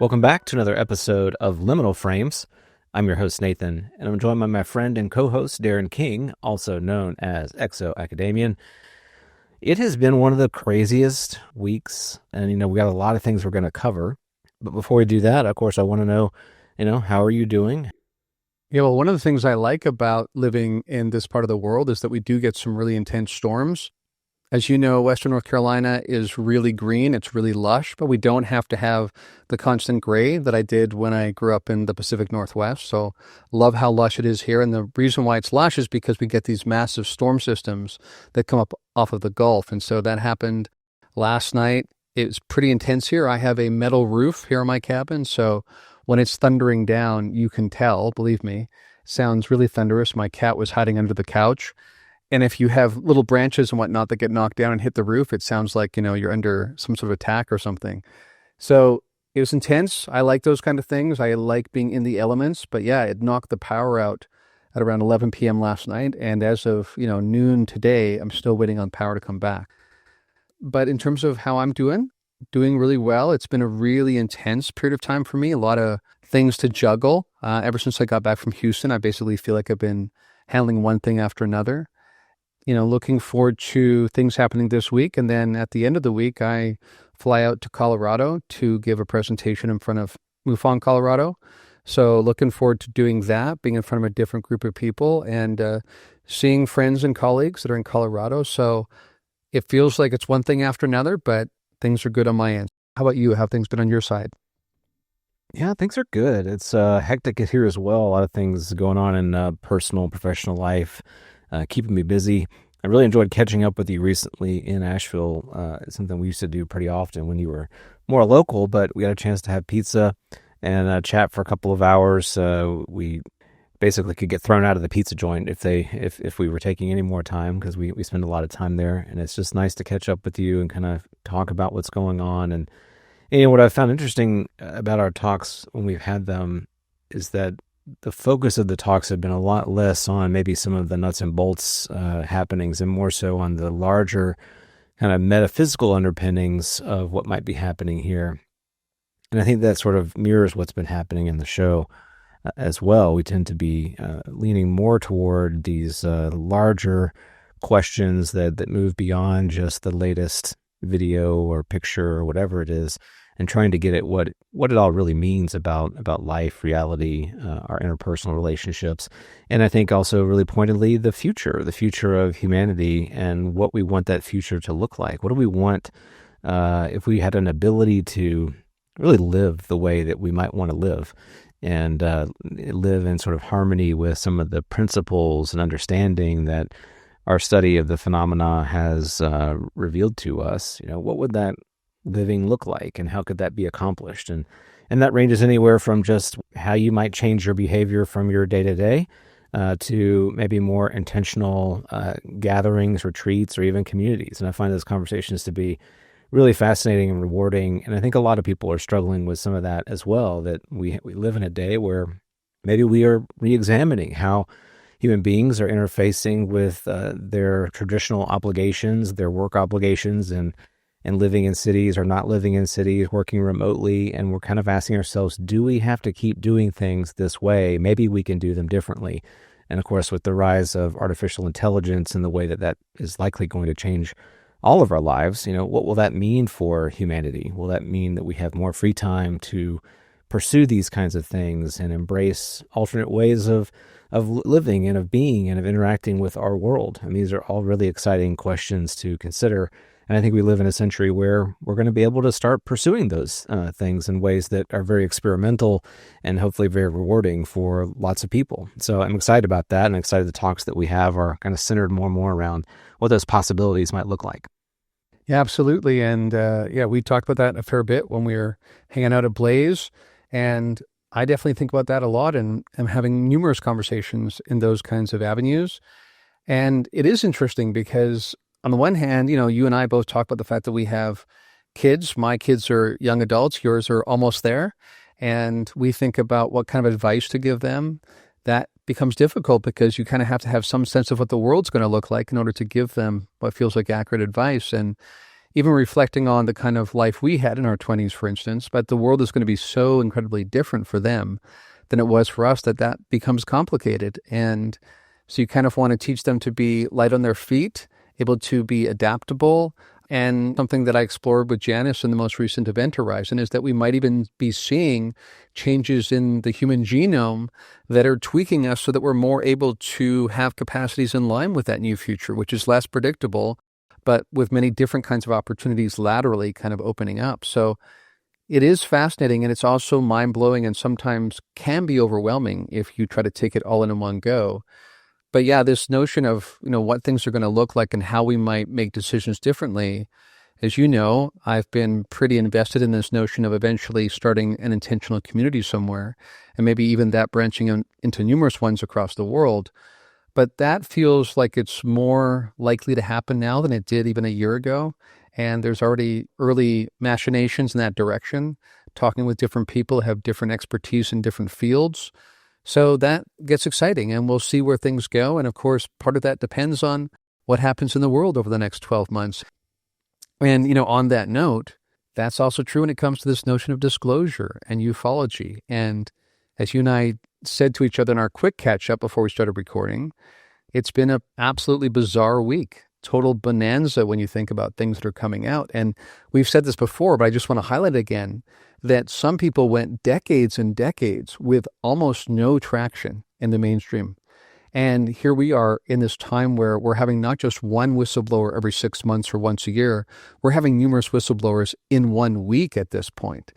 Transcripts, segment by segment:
Welcome back to another episode of Liminal Phrames. I'm your host, Nathan, and I'm joined by my friend and co-host, Darren King, also known as ExoAcademian. It has been one of the craziest weeks, and, we got a lot of things we're going to cover. But before we do that, of course, I want to know, how are you doing? Yeah, well, one of the things I like about living in this part of the world is that we do get some really intense storms. As you know, Western North Carolina is really green. It's really lush, but we don't have to have the constant gray that I did when I grew up in the Pacific Northwest. So love how lush it is here. And the reason why it's lush is because we get these massive storm systems that come up off of the Gulf. And so that happened last night. It was pretty intense here. I have a metal roof here in my cabin. So when it's thundering down, you can tell, believe me, it sounds really thunderous. My cat was hiding under the couch. And if you have little branches and whatnot that get knocked down and hit the roof, it sounds like, you're under some sort of attack or something. So it was intense. I like those kind of things. I like being in the elements. But yeah, it knocked the power out at around 11 p.m. last night. And as of, noon today, I'm still waiting on power to come back. But in terms of how I'm doing really well. It's been a really intense period of time for me. A lot of things to juggle. Ever since I got back from Houston, I basically feel like I've been handling one thing after another. Looking forward to things happening this week. And then at the end of the week, I fly out to Colorado to give a presentation in front of MUFON, Colorado. So looking forward to doing that, being in front of a different group of people and seeing friends and colleagues that are in Colorado. So it feels like it's one thing after another, but things are good on my end. How about you? How have things been on your side? Yeah, things are good. It's hectic here as well. A lot of things going on in personal, professional life. Keeping me busy. I really enjoyed catching up with you recently in Asheville. It's something we used to do pretty often when you were more local, but we got a chance to have pizza and chat for a couple of hours. We basically could get thrown out of the pizza joint if we were taking any more time, because we spend a lot of time there, and it's just nice to catch up with you and kind of talk about what's going on. And what I found interesting about our talks when we've had them is that the focus of the talks have been a lot less on maybe some of the nuts and bolts happenings and more so on the larger kind of metaphysical underpinnings of what might be happening here. And I think that sort of mirrors what's been happening in the show as well. We tend to be leaning more toward these larger questions that move beyond just the latest video or picture or whatever it is, and trying to get at what it all really means about life, reality, our interpersonal relationships. And I think also really pointedly the future of humanity and what we want that future to look like. What do we want if we had an ability to really live the way that we might want to live and live in sort of harmony with some of the principles and understanding that our study of the phenomena has revealed to us? What would that living look like, and how could that be accomplished? And that ranges anywhere from just how you might change your behavior from your day-to-day to maybe more intentional gatherings, retreats, or even communities. And I find those conversations to be really fascinating and rewarding. And I think a lot of people are struggling with some of that as well, that we live in a day where maybe we are re-examining how human beings are interfacing with their traditional obligations, their work obligations, and living in cities or not living in cities, working remotely. And we're kind of asking ourselves, do we have to keep doing things this way? Maybe we can do them differently. And of course, with the rise of artificial intelligence and the way that is likely going to change all of our lives, what will that mean for humanity? Will that mean that we have more free time to pursue these kinds of things and embrace alternate ways of living and of being and of interacting with our world? And these are all really exciting questions to consider. And I think we live in a century where we're going to be able to start pursuing those things in ways that are very experimental and hopefully very rewarding for lots of people. So I'm excited about that, and excited the talks that we have are kind of centered more and more around what those possibilities might look like. Yeah, absolutely. And we talked about that a fair bit when we were hanging out at Blaze. And I definitely think about that a lot, and I'm having numerous conversations in those kinds of avenues. And it is interesting because on the one hand, you and I both talk about the fact that we have kids. My kids are young adults. Yours are almost there. And we think about what kind of advice to give them. That becomes difficult because you kind of have to have some sense of what the world's going to look like in order to give them what feels like accurate advice. And, even reflecting on the kind of life we had in our 20s, for instance, but the world is going to be so incredibly different for them than it was for us that becomes complicated. And so you kind of want to teach them to be light on their feet, able to be adaptable. And something that I explored with Janice in the most recent Event Horizon is that we might even be seeing changes in the human genome that are tweaking us so that we're more able to have capacities in line with that new future, which is less predictable, but with many different kinds of opportunities laterally kind of opening up. So it is fascinating, and it's also mind-blowing and sometimes can be overwhelming if you try to take it all in one go. But yeah, this notion of, what things are going to look like and how we might make decisions differently. As you know, I've been pretty invested in this notion of eventually starting an intentional community somewhere, and maybe even that branching into numerous ones across the world. But that feels like it's more likely to happen now than it did even a year ago. And there's already early machinations in that direction, talking with different people who have different expertise in different fields. So that gets exciting, and we'll see where things go. And of course, part of that depends on what happens in the world over the next 12 months. And, on that note, that's also true when it comes to this notion of disclosure and ufology. And as you and I said to each other in our quick catch-up before we started recording, it's been an absolutely bizarre week. Total bonanza when you think about things that are coming out. And we've said this before, but I just want to highlight again that some people went decades and decades with almost no traction in the mainstream. And here we are in this time where we're having not just one whistleblower every 6 months or once a year, we're having numerous whistleblowers in 1 week at this point.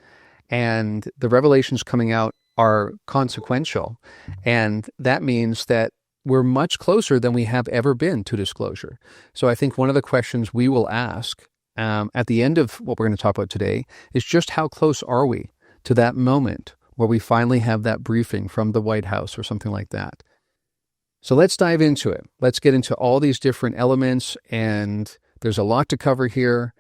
And the revelations coming out are consequential. And that means that we're much closer than we have ever been to disclosure. So I think one of the questions we will ask at the end of what we're going to talk about today is just how close are we to that moment where we finally have that briefing from the White House or something like that. So let's dive into it. Let's get into all these different elements, and there's a lot to cover here.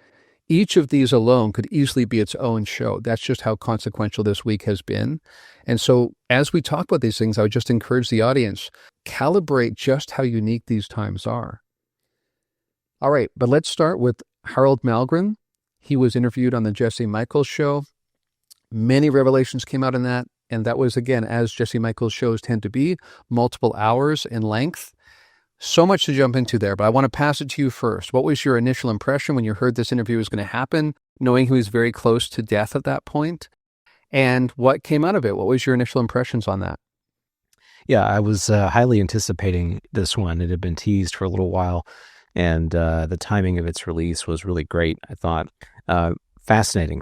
Each of these alone could easily be its own show. That's just how consequential this week has been. And so as we talk about these things, I would just encourage the audience, calibrate just how unique these times are. All right, but let's start with Harald Malmgren. He was interviewed on the Jesse Michaels show. Many revelations came out in that. And that was, again, as Jesse Michaels shows tend to be, multiple hours in length. So much to jump into there, but I want to pass it to you first. What was your initial impression when you heard this interview was going to happen, knowing he was very close to death at that point? And what came out of it? What was your initial impressions on that? Yeah, I was highly anticipating this one. It had been teased for a little while, and the timing of its release was really great, I thought. Fascinating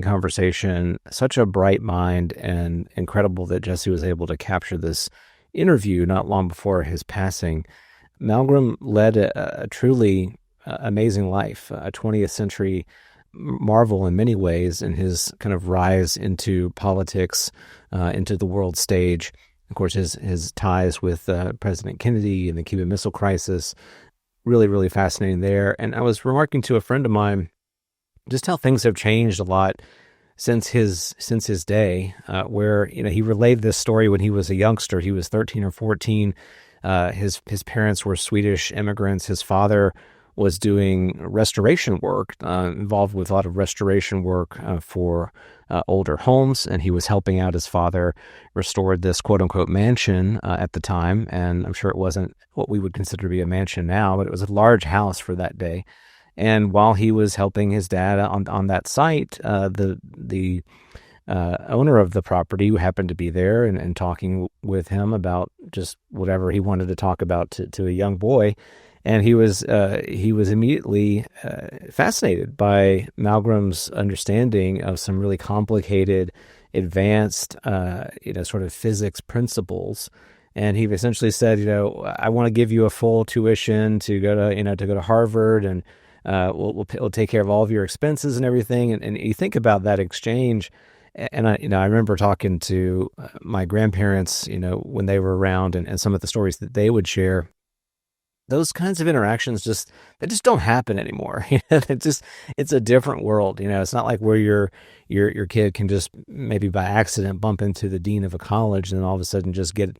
conversation, such a bright mind, and incredible that Jesse was able to capture this interview not long before his passing. Malmgren led a truly amazing life, a 20th century marvel in many ways in his kind of rise into politics, into the world stage. Of course, his ties with President Kennedy and the Cuban Missile Crisis, really, really fascinating there. And I was remarking to a friend of mine just how things have changed a lot since his day, where he relayed this story when he was a youngster. He was 13 or 14. His parents were Swedish immigrants. His father was doing restoration work, involved with a lot of restoration work for older homes, and he was helping out his father restore this quote-unquote mansion at the time. And I'm sure it wasn't what we would consider to be a mansion now, but it was a large house for that day. And while he was helping his dad on that site, the owner of the property who happened to be there and talking with him about just whatever he wanted to talk about to a young boy, and he was immediately fascinated by Malmgren's understanding of some really complicated, advanced, sort of physics principles. And he essentially said, I want to give you a full tuition to go to Harvard, and we'll take care of all of your expenses and everything. And you think about that exchange, and I remember talking to my grandparents, when they were around, and some of the stories that they would share. those kinds of interactions they just don't happen anymore. It's a different world. It's not like where your kid can just maybe by accident bump into the dean of a college and then all of a sudden just get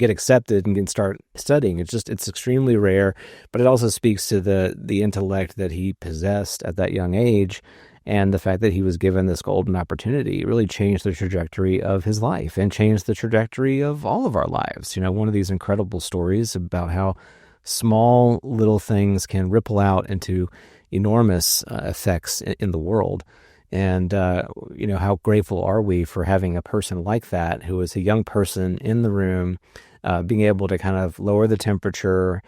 accepted and can start studying. It's extremely rare, but it also speaks to the intellect that he possessed at that young age. And the fact that he was given this golden opportunity really changed the trajectory of his life and changed the trajectory of all of our lives. One of these incredible stories about how small little things can ripple out into enormous effects in the world. And, how grateful are we for having a person like that who is a young person in the room, being able to kind of lower the temperature,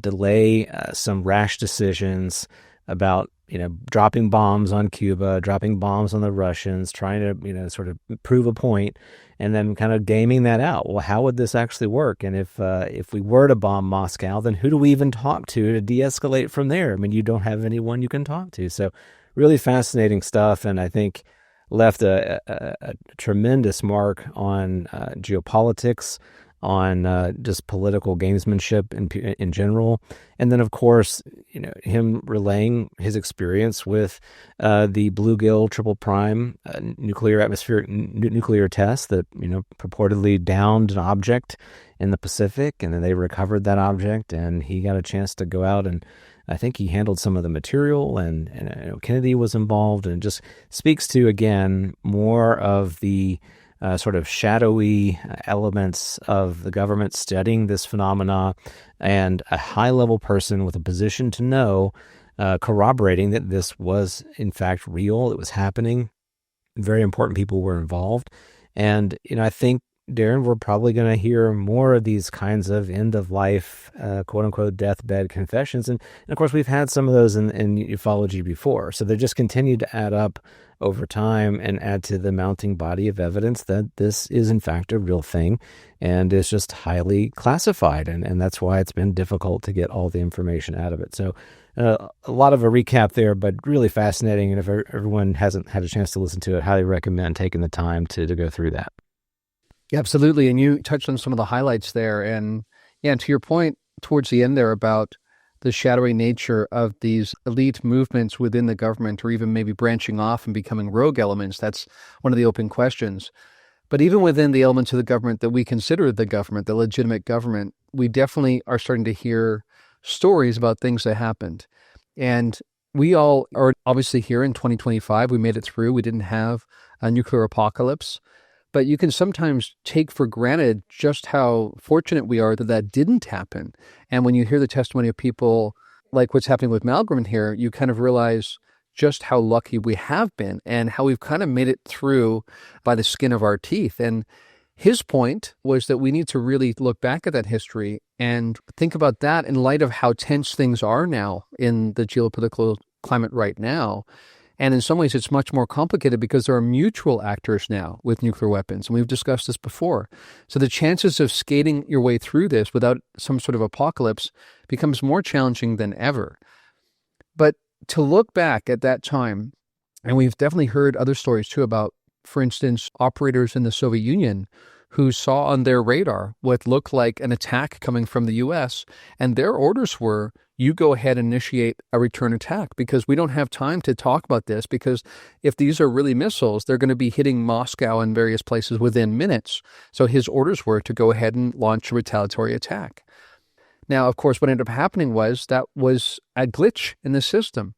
delay some rash decisions about, dropping bombs on Cuba, dropping bombs on the Russians, trying to, sort of prove a point, and then kind of gaming that out. Well, how would this actually work? And if we were to bomb Moscow, then who do we even talk to de-escalate from there? I mean, you don't have anyone you can talk to. So really fascinating stuff, and I think left a tremendous mark on geopolitics, on just political gamesmanship in general. And then, of course, him relaying his experience with the Bluegill Triple Prime nuclear test that, purportedly downed an object in the Pacific, and then they recovered that object, and he got a chance to go out and I think he handled some of the material, and Kennedy was involved, and it just speaks to, again, more of the sort of shadowy elements of the government studying this phenomena, and a high-level person with a position to know, corroborating that this was, in fact, real. It was happening. Very important people were involved. And, I think, Darren, we're probably going to hear more of these kinds of end-of-life, quote-unquote, deathbed confessions. And of course, we've had some of those in ufology before. So they just continue to add up over time and add to the mounting body of evidence that this is, in fact, a real thing and is just highly classified. And that's why it's been difficult to get all the information out of it. So a lot of a recap there, but really fascinating. And if everyone hasn't had a chance to listen to it, highly recommend taking the time to go through that. Yeah, absolutely. And you touched on some of the highlights there. And yeah, to your point towards the end there about the shadowy nature of these elite movements within the government, or even maybe branching off and becoming rogue elements, that's one of the open questions. But even within the elements of the government that we consider the government, the legitimate government, we definitely are starting to hear stories about things that happened. And we all are obviously here in 2025. We made it through. We didn't have a nuclear apocalypse. But you can sometimes take for granted just how fortunate we are that that didn't happen. And when you hear the testimony of people like what's happening with Malmgren here, you kind of realize just how lucky we have been and how we've kind of made it through by the skin of our teeth. And his point was that we need to really look back at that history and think about that in light of how tense things are now in the geopolitical climate right now. And in some ways, it's much more complicated because there are mutual actors now with nuclear weapons. And we've discussed this before. So the chances of skating your way through this without some sort of apocalypse becomes more challenging than ever. But to look back at that time, and we've definitely heard other stories too about, for instance, operators in the Soviet Union who saw on their radar what looked like an attack coming from the U.S., and their orders were, you go ahead and initiate a return attack because we don't have time to talk about this, because if these are really missiles, they're going to be hitting Moscow and various places within minutes. So his orders were to go ahead and launch a retaliatory attack. Now, of course, what ended up happening was that was a glitch in the system.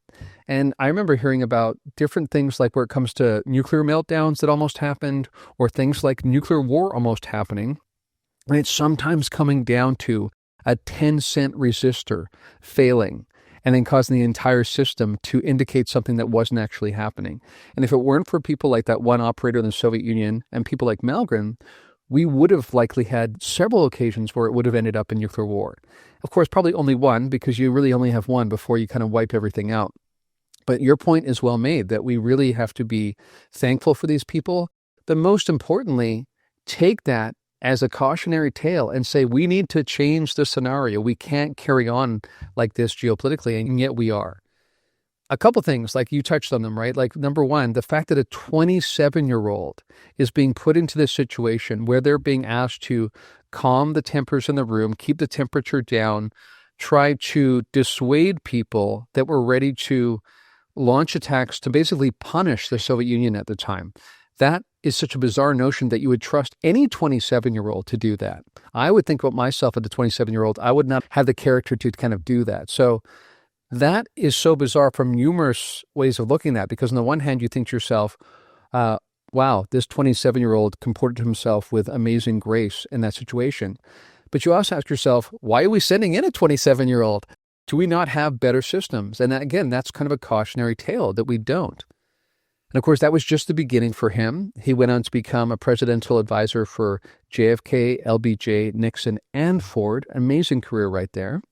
And I remember hearing about different things like where it comes to nuclear meltdowns that almost happened, or things like nuclear war almost happening. And it's sometimes coming down to a 10-cent resistor failing and then causing the entire system to indicate something that wasn't actually happening. And if it weren't for people like that one operator in the Soviet Union and people like Malmgren, we would have likely had several occasions where it would have ended up in nuclear war. Of course, probably only one, because you really only have one before you kind of wipe everything out. But your point is well made, that we really have to be thankful for these people. But most importantly, take that as a cautionary tale and say, we need to change the scenario. We can't carry on like this geopolitically, and yet we are. A couple things, like you touched on them, right? Like, number one, the fact that a 27-year-old is being put into this situation where they're being asked to calm the tempers in the room, keep the temperature down, try to dissuade people that were ready to launch attacks to basically punish the Soviet Union at the time. That is such a bizarre notion that you would trust any 27-year-old to do that. I would think about myself as a 27-year-old. I would not have the character to kind of do that. So that is so bizarre from numerous ways of looking at it, because on the one hand, you think to yourself, wow, this 27-year-old comported himself with amazing grace in that situation. But you also ask yourself, why are we sending in a 27-year-old? Do we not have better systems? And that, again, that's kind of a cautionary tale that we don't. And of course, that was just the beginning for him. He went on to become a presidential advisor for JFK, LBJ, Nixon, and Ford. Amazing career right there.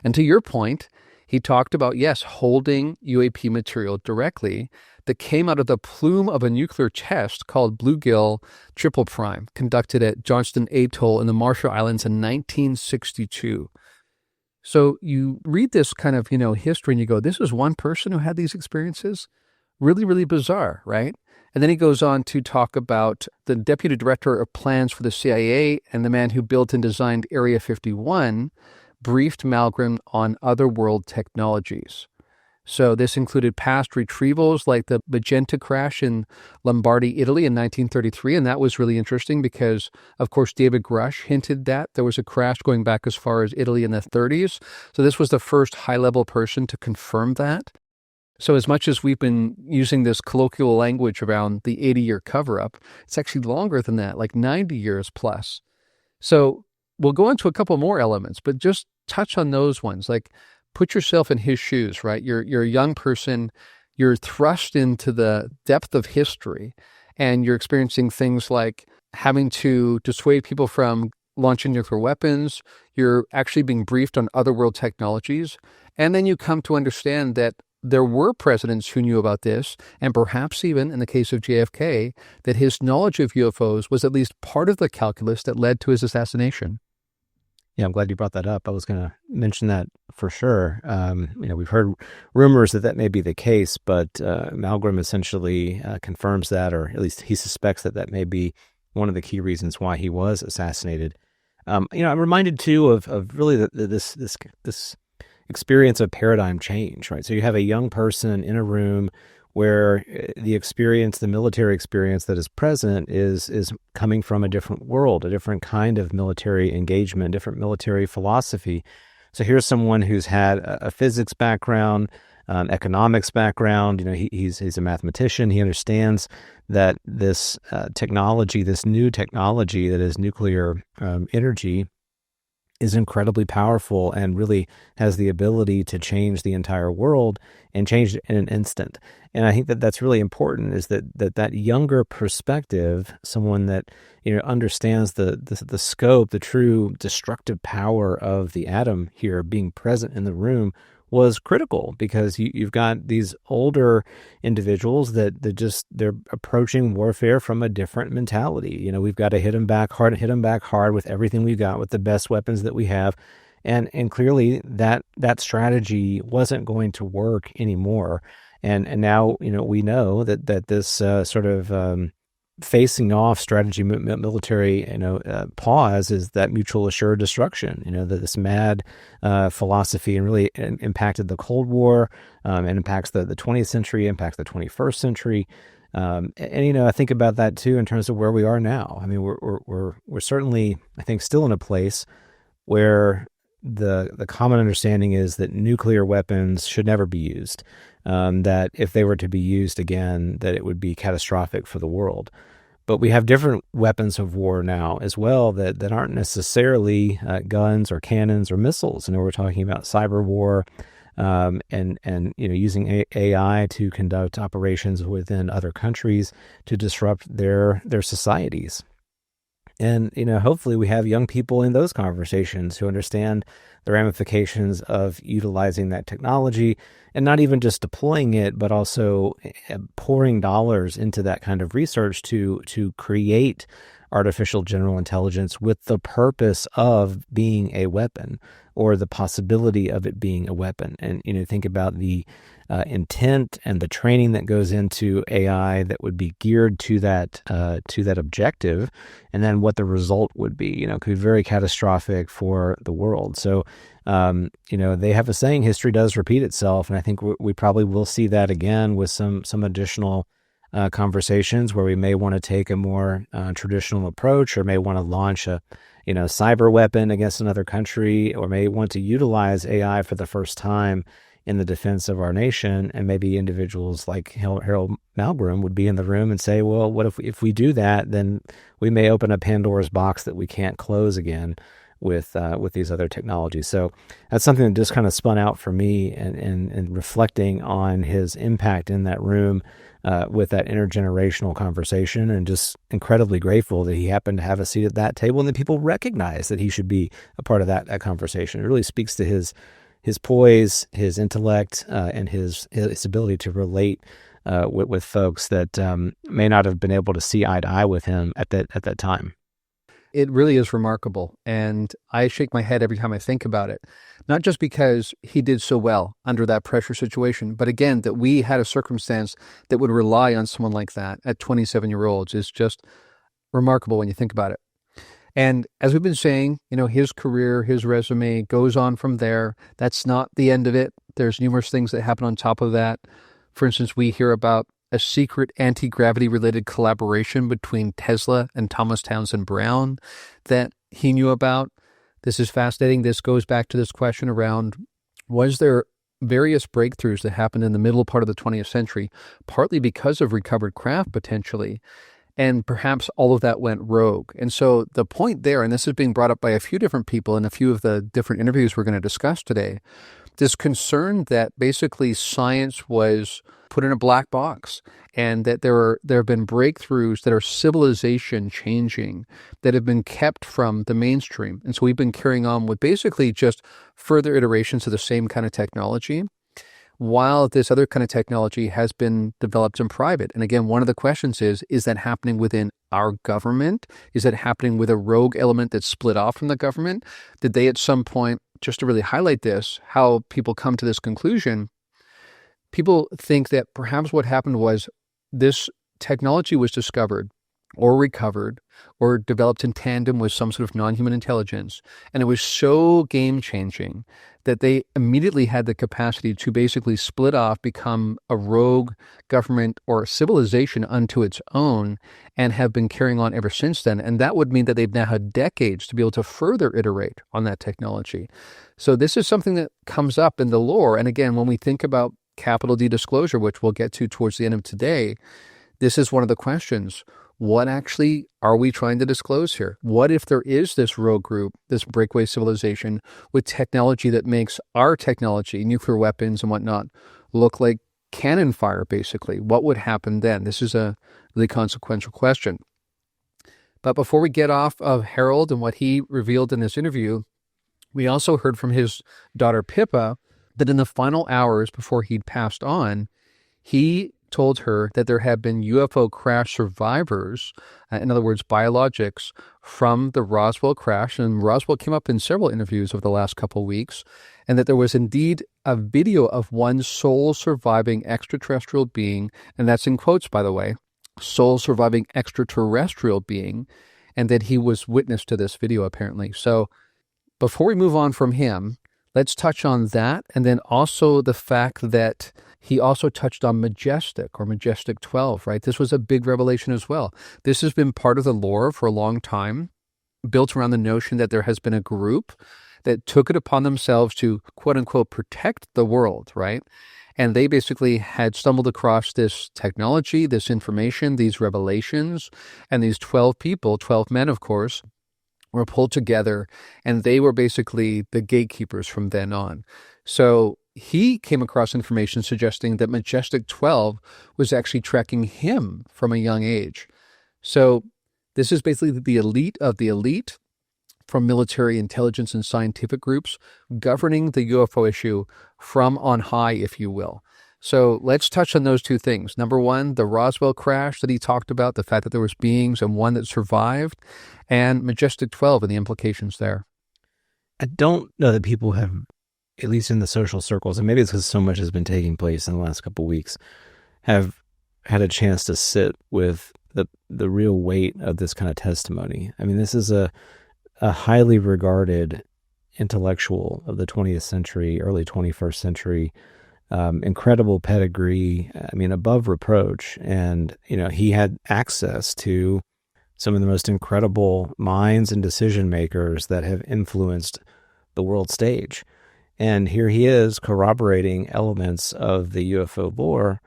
And to your point, he talked about, yes, holding UAP material directly that came out of the plume of a nuclear test called Bluegill Triple Prime, conducted at Johnston Atoll in the Marshall Islands in 1962. So you read this kind of, history and you go, this is one person who had these experiences? Really, really bizarre, right? And then he goes on to talk about the deputy director of plans for the CIA and the man who built and designed Area 51 briefed Malmgren on otherworld technologies. So this included past retrievals like the Magenta crash in Lombardy, Italy in 1933. And that was really interesting because, of course, David Grush hinted that there was a crash going back as far as Italy in the 30s. So this was the first high-level person to confirm that. So as much as we've been using this colloquial language around the 80-year cover-up, it's actually longer than that, like 90 years plus. So we'll go into a couple more elements, but just touch on those ones. Like, put yourself in his shoes, right? You're a young person, you're thrust into the depth of history, and you're experiencing things like having to dissuade people from launching nuclear weapons. You're actually being briefed on otherworld technologies. And then you come to understand that there were presidents who knew about this, and perhaps even in the case of JFK, that his knowledge of UFOs was at least part of the calculus that led to his assassination. Yeah, I'm glad you brought that up. I was going to mention that for sure. We've heard rumors that may be the case, but Malmgren essentially confirms that, or at least he suspects that may be one of the key reasons why he was assassinated. I'm reminded too of really this experience of paradigm change, right? So you have a young person in a room where the military experience that is present is coming from a different world, a different kind of military engagement, different military philosophy. So here's someone who's had a physics background, economics background. He's a mathematician. He understands that this technology, this new technology that is nuclear energy, is incredibly powerful and really has the ability to change the entire world and change it in an instant. And I think that's really important, is that younger perspective, someone that understands the scope, the true destructive power of the atom here being present in the room, was critical, because you've got these older individuals that they're approaching warfare from a different mentality. We've got to hit them back hard with everything we've got, with the best weapons that we have. And clearly that strategy wasn't going to work anymore. And now, we know that this sort of facing off strategy, military, pause, is that mutual assured destruction, that this mad philosophy, and really impacted the Cold War, and impacts the 20th century, impacts the 21st century. I think about that too, in terms of where we are now. I mean, we're certainly, I think, still in a place where the common understanding is that nuclear weapons should never be used, that if they were to be used again, that it would be catastrophic for the world. But we have different weapons of war now as well that aren't necessarily guns or cannons or missiles. We're talking about cyber war, and using AI to conduct operations within other countries to disrupt their societies. And, hopefully we have young people in those conversations who understand the ramifications of utilizing that technology, and not even just deploying it, but also pouring dollars into that kind of research to create artificial general intelligence with the purpose of being a weapon or the possibility of it being a weapon. And, think about the intent and the training that goes into AI that would be geared to that objective, and then what the result would be. Could be very catastrophic for the world. So, they have a saying, history does repeat itself, and I think we probably will see that again with some additional conversations where we may want to take a more traditional approach, or may want to launch a cyber weapon against another country, or may want to utilize AI for the first time in the defense of our nation. And maybe individuals like Harald Malmgren would be in the room and say, well, what if we do that, then we may open a Pandora's box that we can't close again with these other technologies. So that's something that just kind of spun out for me, and reflecting on his impact in that room with that intergenerational conversation, and just incredibly grateful that he happened to have a seat at that table, and that people recognize that he should be a part of that conversation. It really speaks to his poise, his intellect, and his ability to relate with folks that may not have been able to see eye to eye with him at that time. It really is remarkable, and I shake my head every time I think about it. Not just because he did so well under that pressure situation, but again, that we had a circumstance that would rely on someone like that at 27-year-olds is just remarkable when you think about it. And as we've been saying, his career, his resume goes on from there. That's not the end of it. There's numerous things that happen on top of that. For instance, we hear about a secret anti-gravity related collaboration between Tesla and Thomas Townsend Brown that he knew about. This is fascinating. This goes back to this question around, was there various breakthroughs that happened in the middle part of the 20th century, partly because of recovered craft potentially, and perhaps all of that went rogue. And so the point there, and this is being brought up by a few different people in a few of the different interviews we're going to discuss today, this concern that basically science was put in a black box, and that there have been breakthroughs that are civilization changing that have been kept from the mainstream. And so we've been carrying on with basically just further iterations of the same kind of technology, while this other kind of technology has been developed in private. And again, one of the questions is that happening within our government? Is that happening with a rogue element that's split off from the government? Did they at some point, just to really highlight this, how people come to this conclusion, people think that perhaps what happened was this technology was discovered or recovered or developed in tandem with some sort of non-human intelligence, and it was so game-changing that they immediately had the capacity to basically split off, become a rogue government or civilization unto its own, and have been carrying on ever since then. And that would mean that they've now had decades to be able to further iterate on that technology. So this is something that comes up in the lore. And again, when we think about capital D disclosure, which we'll get to towards the end of today, this is one of the questions. What actually are we trying to disclose here? What if there is this rogue group, this breakaway civilization with technology that makes our technology, nuclear weapons and whatnot, look like cannon fire, basically? What would happen then? This is a really consequential question. But before we get off of Harald and what he revealed in this interview, we also heard from his daughter Pippa that in the final hours before he'd passed on, he told her that there had been UFO crash survivors, in other words, biologics, from the Roswell crash. And Roswell came up in several interviews over the last couple of weeks, and that there was indeed a video of one sole surviving extraterrestrial being, and that's in quotes, by the way, sole surviving extraterrestrial being, and that he was witness to this video, apparently. So before we move on from him, let's touch on that, and then also the fact that he also touched on Majestic, or Majestic 12, right? This was a big revelation as well. This has been part of the lore for a long time, built around the notion that there has been a group that took it upon themselves to, quote unquote, protect the world, right? And they basically had stumbled across this technology, this information, these revelations, and these 12 people, 12 men, of course, were pulled together, and they were basically the gatekeepers from then on. So he came across information suggesting that Majestic 12 was actually tracking him from a young age. So this is basically the elite of the elite from military intelligence and scientific groups governing the UFO issue from on high, if you will. So let's touch on those two things. Number one, the Roswell crash that he talked about, the fact that there was beings and one that survived, and Majestic 12 and the implications there. I don't know that people have, at least in the social circles, and maybe it's because so much has been taking place in the last couple of weeks, have had a chance to sit with the real weight of this kind of testimony. I mean, this is a highly regarded intellectual of the 20th century, early 21st century, incredible pedigree. I mean, above reproach. And, he had access to some of the most incredible minds and decision makers that have influenced the world stage. And here he is corroborating elements of the UFO lore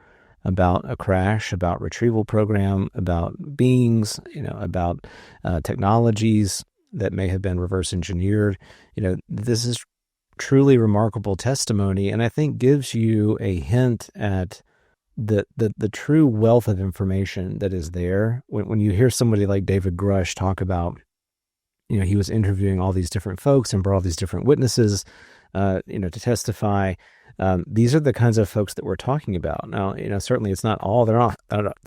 about a crash, about retrieval program, about beings, about technologies that may have been reverse engineered. This is truly remarkable testimony, and I think gives you a hint at the true wealth of information that is there. When you hear somebody like David Grush talk about, he was interviewing all these different folks and brought all these different witnesses, to testify. These are the kinds of folks that we're talking about. Now, certainly it's not all. They're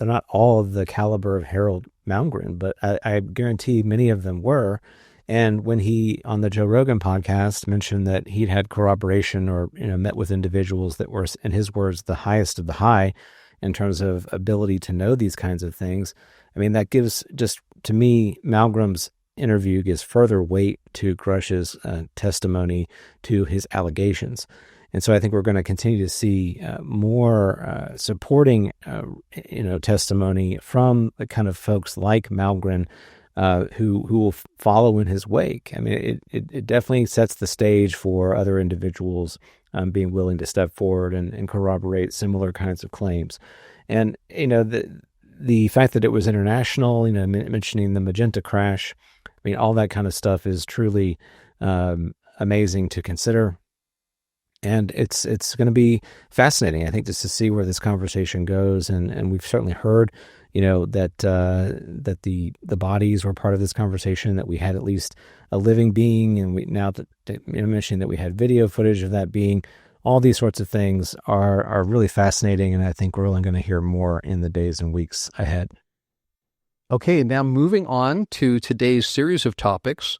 not all of the caliber of Harald Malmgren, but I guarantee many of them were. And when he, on the Joe Rogan podcast, mentioned that he'd had corroboration or, met with individuals that were, in his words, the highest of the high in terms of ability to know these kinds of things, I mean, that gives just, to me, Malmgren's interview gives further weight to Grush's testimony, to his allegations. And so I think we're going to continue to see more supporting, testimony from the kind of folks like Malmgren, who will follow in his wake. I mean, it definitely sets the stage for other individuals being willing to step forward and corroborate similar kinds of claims. And, the fact that it was international, mentioning the Magenta crash, I mean, all that kind of stuff is truly amazing to consider. And it's going to be fascinating, I think, just to see where this conversation goes. And we've certainly heard, that the bodies were part of this conversation, that we had at least a living being, and we now that mentioning that we had video footage of that being. All these sorts of things are really fascinating, and I think we're only going to hear more in the days and weeks ahead. Okay, now moving on to today's series of topics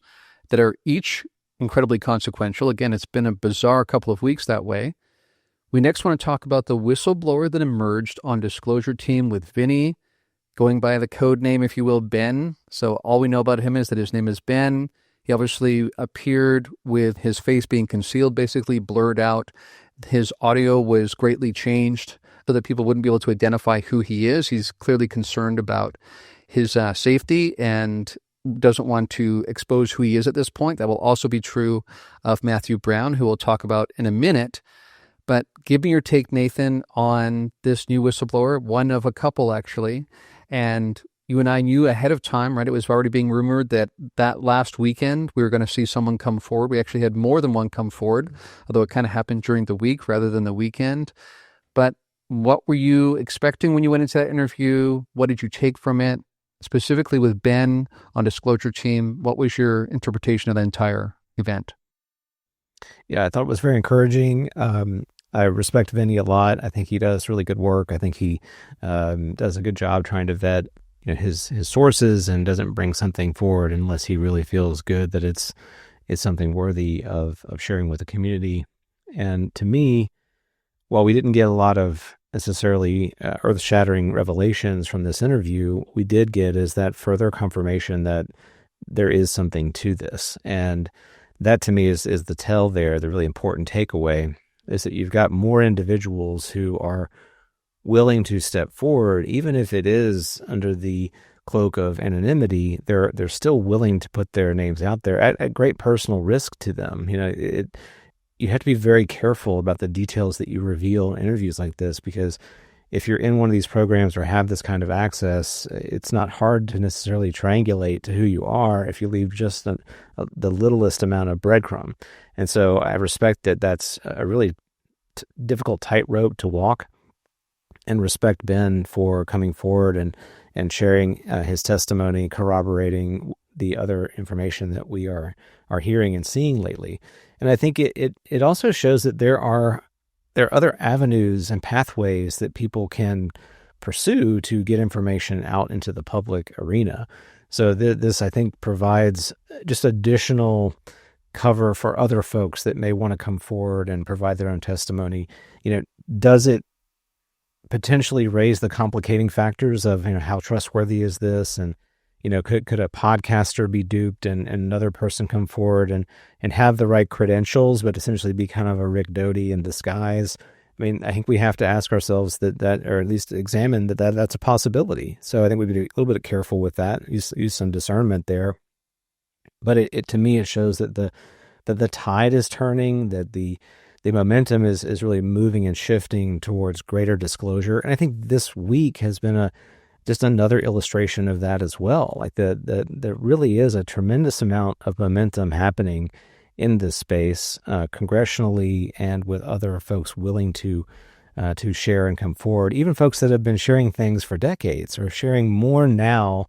that are each incredibly consequential. Again, it's been a bizarre couple of weeks that way. We next want to talk about the whistleblower that emerged on Disclosure Team with Vinny, going by the code name, if you will, Ben. So all we know about him is that his name is Ben. He obviously appeared with his face being concealed, basically blurred out. His audio was greatly changed so that people wouldn't be able to identify who he is. He's clearly concerned about his safety and doesn't want to expose who he is at this point. That will also be true of Matthew Brown, who we'll talk about in a minute. But give me your take, Nathan, on this new whistleblower, one of a couple, actually. And you and I knew ahead of time, right? It was already being rumored that last weekend we were going to see someone come forward. We actually had more than one come forward, although it kind of happened during the week rather than the weekend. But what were you expecting when you went into that interview? What did you take from it? Specifically with Ben on Disclosure Team, what was your interpretation of the entire event? Yeah, I thought it was very encouraging. I respect Vinny a lot. I think he does really good work. I think he does a good job trying to vet his sources and doesn't bring something forward unless he really feels good that it's something worthy of sharing with the community. And to me, while we didn't get a lot of necessarily earth-shattering revelations from this interview, we did get is that further confirmation that there is something to this. And that to me is the tell there, the really important takeaway, is that you've got more individuals who are willing to step forward, even if it is under the cloak of anonymity. They're still willing to put their names out there at great personal risk to them. You have to be very careful about the details that you reveal in interviews like this, because if you're in one of these programs or have this kind of access, it's not hard to necessarily triangulate to who you are if you leave just the littlest amount of breadcrumb. And so I respect that that's a really difficult tightrope to walk, and respect Ben for coming forward and sharing his testimony, corroborating the other information that we are hearing and seeing lately. And I think it also shows that there are there are other avenues and pathways that people can pursue to get information out into the public arena. So this, I think, provides just additional cover for other folks that may want to come forward and provide their own testimony. Does it potentially raise the complicating factors of, how trustworthy is this? And, could a podcaster be duped and another person come forward and have the right credentials, but essentially be kind of a Rick Doty in disguise? I mean, I think we have to ask ourselves that, or at least examine that's a possibility. So I think we'd be a little bit careful with that, use some discernment there. But it to me, it shows that the tide is turning, that the momentum is really moving and shifting towards greater disclosure. And I think this week has been just another illustration of that as well. Like there really is a tremendous amount of momentum happening in this space, congressionally, and with other folks willing to share and come forward. Even folks that have been sharing things for decades are sharing more now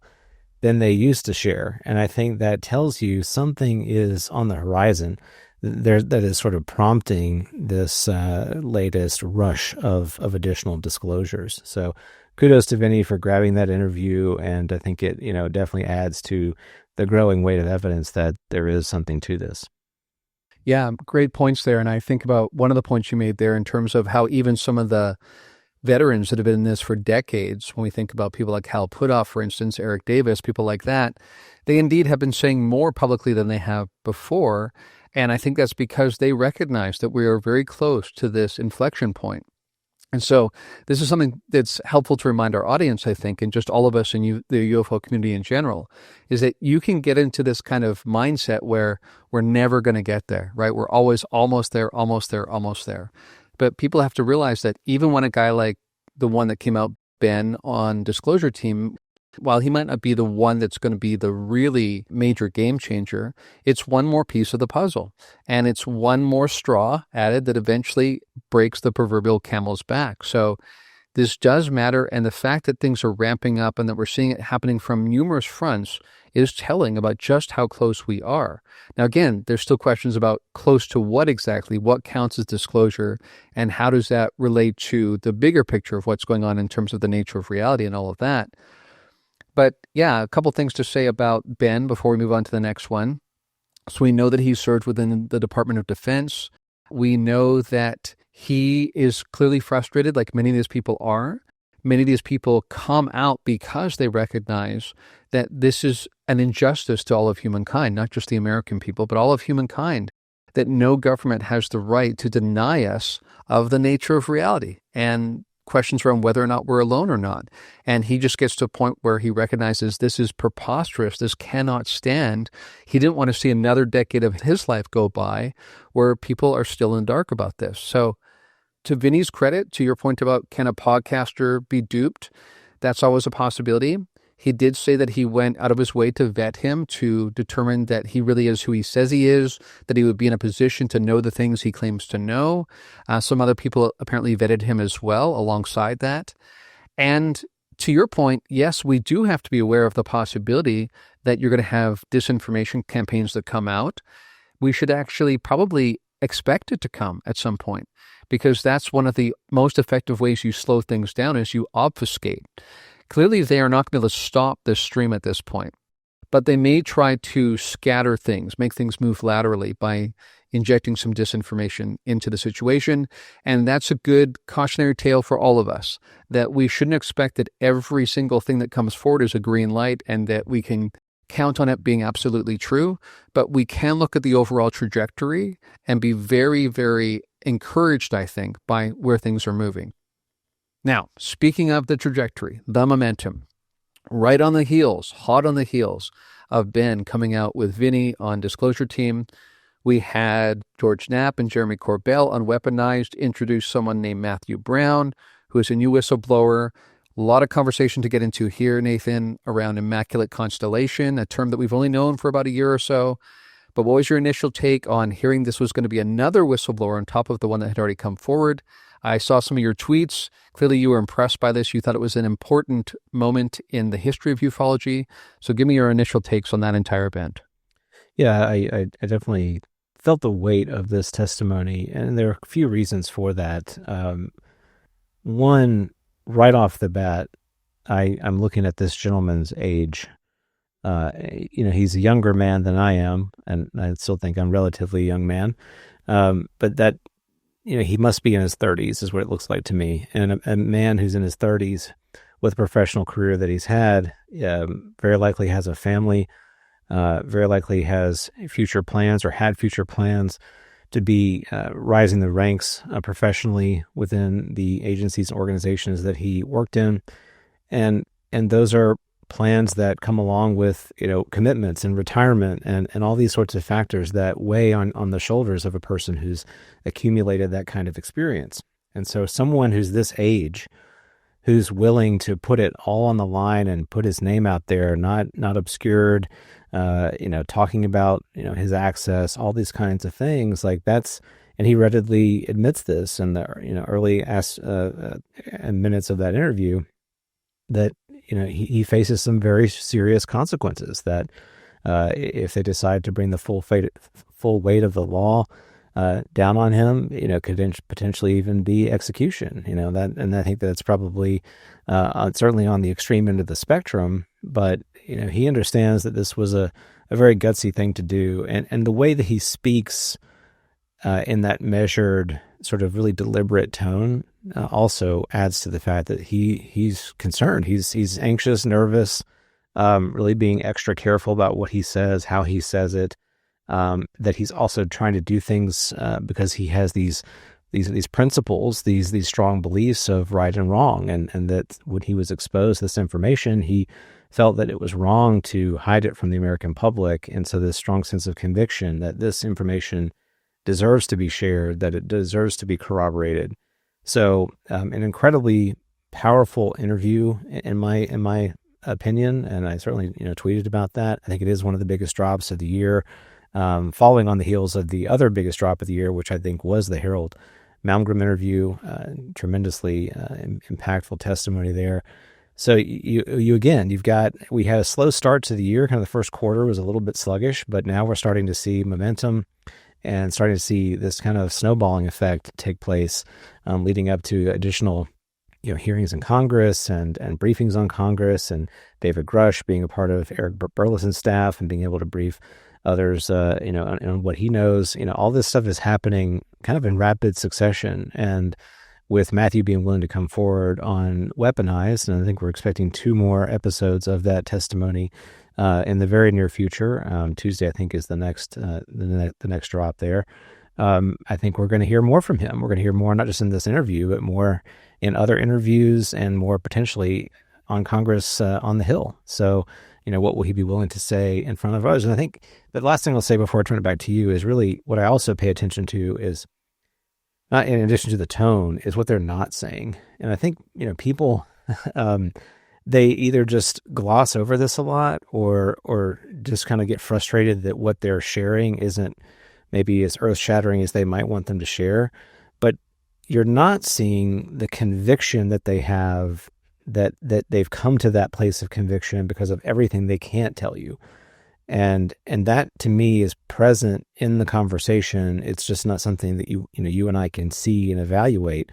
than they used to share. And I think that tells you something is on the horizon that is sort of prompting this latest rush of additional disclosures. So kudos to Vinny for grabbing that interview. And I think it, definitely adds to the growing weight of evidence that there is something to this. Yeah, great points there. And I think about one of the points you made there in terms of how even some of the veterans that have been in this for decades, when we think about people like Hal Puthoff, for instance, Eric Davis, people like that, they indeed have been saying more publicly than they have before. And I think that's because they recognize that we are very close to this inflection point. And so this is something that's helpful to remind our audience, I think, and just all of us in the UFO community in general, is that you can get into this kind of mindset where we're never going to get there, right? We're always almost there, almost there, almost there. But people have to realize that even when a guy like the one that came out, Ben, on Disclosure Team, while he might not be the one that's going to be the really major game changer, it's one more piece of the puzzle. And it's one more straw added that eventually breaks the proverbial camel's back. So this does matter. And the fact that things are ramping up and that we're seeing it happening from numerous fronts is telling about just how close we are. Now, again, there's still questions about close to what exactly, what counts as disclosure, and how does that relate to the bigger picture of what's going on in terms of the nature of reality and all of that. But yeah, a couple things to say about Ben before we move on to the next one. So we know that he served within the Department of Defense. We know that he is clearly frustrated, like many of these people are. Many of these people come out because they recognize that this is an injustice to all of humankind, not just the American people, but all of humankind, that no government has the right to deny us of the nature of reality and questions around whether or not we're alone or not. And he just gets to a point where he recognizes this is preposterous. This cannot stand. He didn't want to see another decade of his life go by where people are still in the dark about this. So to Vinny's credit, to your point about can a podcaster be duped, that's always a possibility. He did say that he went out of his way to vet him to determine that he really is who he says he is, that he would be in a position to know the things he claims to know. Some other people apparently vetted him as well alongside that. And to your point, yes, we do have to be aware of the possibility that you're going to have disinformation campaigns that come out. We should actually probably expect it to come at some point, because that's one of the most effective ways you slow things down is you obfuscate. Clearly, they are not going to stop this stream at this point, but they may try to scatter things, make things move laterally by injecting some disinformation into the situation. And that's a good cautionary tale for all of us, that we shouldn't expect that every single thing that comes forward is a green light and that we can count on it being absolutely true. But we can look at the overall trajectory and be very, very encouraged, I think, by where things are moving. Now, speaking of the trajectory, the momentum, right on the heels, hot on the heels of Ben coming out with Vinny on Disclosure Team, we had George Knapp and Jeremy Corbell on Weaponized introduce someone named Matthew Brown, who is a new whistleblower. A lot of conversation to get into here, Nathan, around Immaculate Constellation, a term that we've only known for about a year or so. But what was your initial take on hearing this was going to be another whistleblower on top of the one that had already come forward? I saw some of your tweets. Clearly, you were impressed by this. You thought it was an important moment in the history of ufology. So give me your initial takes on that entire event. Yeah, I definitely felt the weight of this testimony, and there are a few reasons for that. One, right off the bat, I'm looking at this gentleman's age. He's a younger man than I am, and I still think I'm a relatively young man. But that, he must be in his 30s is what it looks like to me. And a man who's in his 30s with a professional career that he's had, very likely has a family, very likely has future plans or had future plans to be rising the ranks professionally within the agencies and organizations that he worked in. And those are plans that come along with, commitments and retirement and all these sorts of factors that weigh on the shoulders of a person who's accumulated that kind of experience. And so someone who's this age, who's willing to put it all on the line and put his name out there, not obscured, talking about, his access, all these kinds of things like that's, and he readily admits this in the, early minutes of that interview, that, he faces some very serious consequences that if they decide to bring the full weight of the law down on him, could potentially even be execution, and I think that's probably certainly on the extreme end of the spectrum, but, he understands that this was a very gutsy thing to do. And the way that he speaks in that measured, sort of really deliberate tone also adds to the fact that he's concerned. He's anxious, nervous, really being extra careful about what he says, how he says it, that he's also trying to do things because he has these principles, these strong beliefs of right and wrong, and that when he was exposed to this information, he felt that it was wrong to hide it from the American public. And so this strong sense of conviction that this information deserves to be shared, that it deserves to be corroborated. So an incredibly powerful interview in my opinion, and I certainly tweeted about that. I think it is one of the biggest drops of the year, following on the heels of the other biggest drop of the year, which I think was the Harald Malmgren interview. Tremendously impactful testimony there. So we had a slow start to the year. Kind of the first quarter was a little bit sluggish, but now we're starting to see momentum and starting to see this kind of snowballing effect take place, leading up to additional, hearings in Congress and briefings on Congress, and David Grush being a part of Eric Burleson's staff and being able to brief others, on what he knows. All this stuff is happening kind of in rapid succession, and with Matthew being willing to come forward on Weaponized, and I think we're expecting 2 more episodes of that testimony in the very near future. Tuesday, I think, is the next drop there. I think we're going to hear more from him. We're going to hear more, not just in this interview, but more in other interviews and more potentially on Congress on the Hill. So, what will he be willing to say in front of others? And I think the last thing I'll say before I turn it back to you is really what I also pay attention to is, in addition to the tone, is what they're not saying. And I think, people, they either just gloss over this a lot or just kind of get frustrated that what they're sharing isn't maybe as earth-shattering as they might want them to share. But you're not seeing the conviction that they have, that they've come to that place of conviction because of everything they can't tell you. And that to me is present in the conversation. It's just not something that you and I can see and evaluate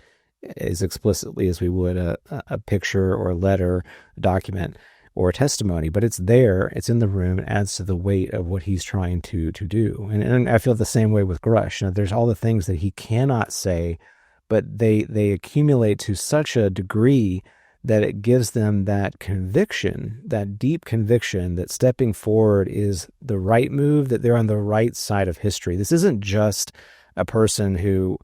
as explicitly as we would a picture or a letter, a document, or a testimony. But it's there, it's in the room, it adds to the weight of what he's trying to do. And I feel the same way with Grush. There's all the things that he cannot say, but they accumulate to such a degree that it gives them that conviction, that deep conviction that stepping forward is the right move, that they're on the right side of history. This isn't just a person who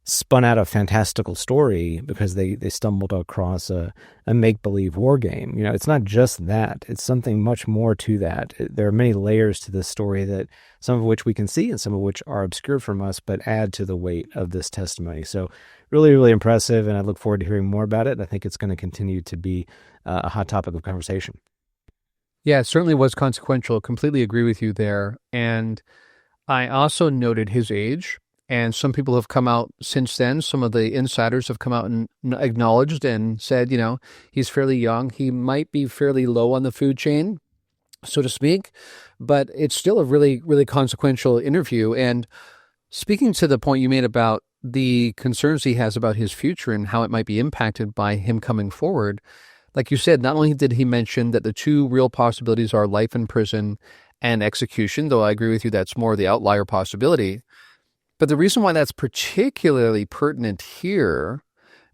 spun out a fantastical story because they stumbled across a make-believe war game. It's not just that. It's something much more to that. There are many layers to this story, that some of which we can see and some of which are obscured from us, but add to the weight of this testimony. So really, really impressive, and I look forward to hearing more about it. I think it's going to continue to be a hot topic of conversation. Yeah, it certainly was consequential. Completely agree with you there. And I also noted his age. And some people have come out since then. Some of the insiders have come out and acknowledged and said, he's fairly young. He might be fairly low on the food chain. so to speak, but it's still a really, really consequential interview. And speaking to the point you made about the concerns he has about his future and how it might be impacted by him coming forward, like you said, not only did he mention that the two real possibilities are life in prison and execution, though I agree with you that's more the outlier possibility, but the reason why that's particularly pertinent here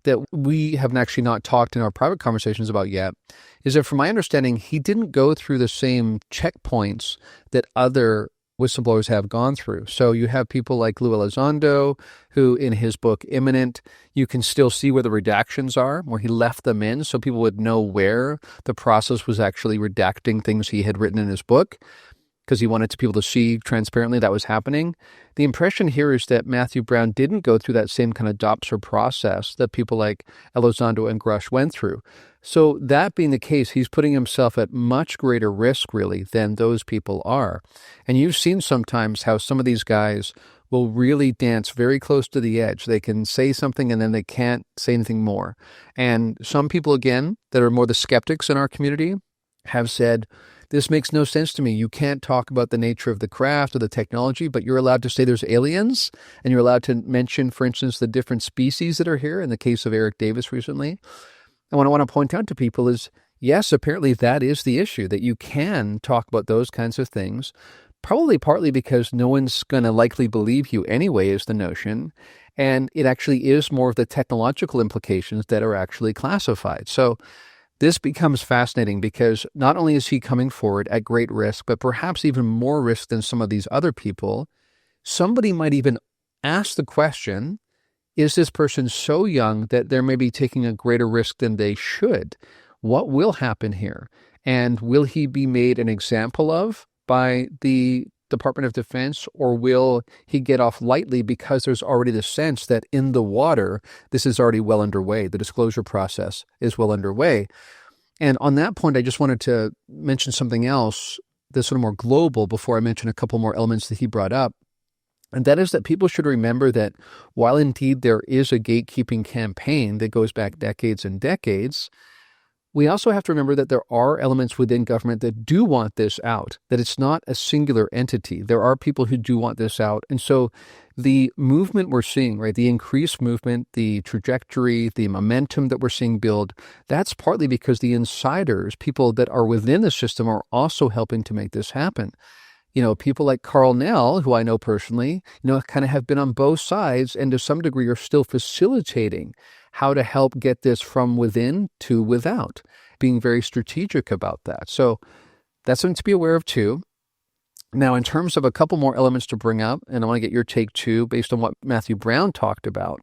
that we have actually not talked in our private conversations about yet is that, from my understanding, he didn't go through the same checkpoints that other whistleblowers have gone through. So you have people like Lou Elizondo, who in his book Imminent, you can still see where the redactions are, where he left them in so people would know where the process was actually redacting things he had written in his book, because he wanted people to see transparently that was happening. The impression here is that Matthew Brown didn't go through that same kind of Doppler process that people like Elizondo and Grush went through. So that being the case, he's putting himself at much greater risk, really, than those people are. And you've seen sometimes how some of these guys will really dance very close to the edge. They can say something and then they can't say anything more. And some people, again, that are more the skeptics in our community have said, this makes no sense to me. You can't talk about the nature of the craft or the technology, but you're allowed to say there's aliens, and you're allowed to mention, for instance, the different species that are here, in the case of Eric Davis recently. And what I want to point out to people is, yes, apparently that is the issue, that you can talk about those kinds of things, probably partly because no one's going to likely believe you anyway, is the notion. And it actually is more of the technological implications that are actually classified. So this becomes fascinating because not only is he coming forward at great risk, but perhaps even more risk than some of these other people. Somebody might even ask the question, is this person so young that they're maybe taking a greater risk than they should? What will happen here? And will he be made an example of by the Department of Defense, or will he get off lightly because there's already the sense that in the water, this is already well underway. The disclosure process is well underway. And on that point, I just wanted to mention something else that's sort of more global before I mention a couple more elements that he brought up. And that is that people should remember that while indeed there is a gatekeeping campaign that goes back decades and decades, we also have to remember that there are elements within government that do want this out, that it's not a singular entity. There are people who do want this out. And so the movement we're seeing, right, the increased movement, the trajectory, the momentum that we're seeing build, that's partly because the insiders, people that are within the system, are also helping to make this happen. You know, people like Carl Nell, who I know personally, kind of have been on both sides and to some degree are still facilitating how to help get this from within to without, being very strategic about that. So that's something to be aware of too. Now, in terms of a couple more elements to bring up, and I want to get your take too, based on what Matthew Brown talked about,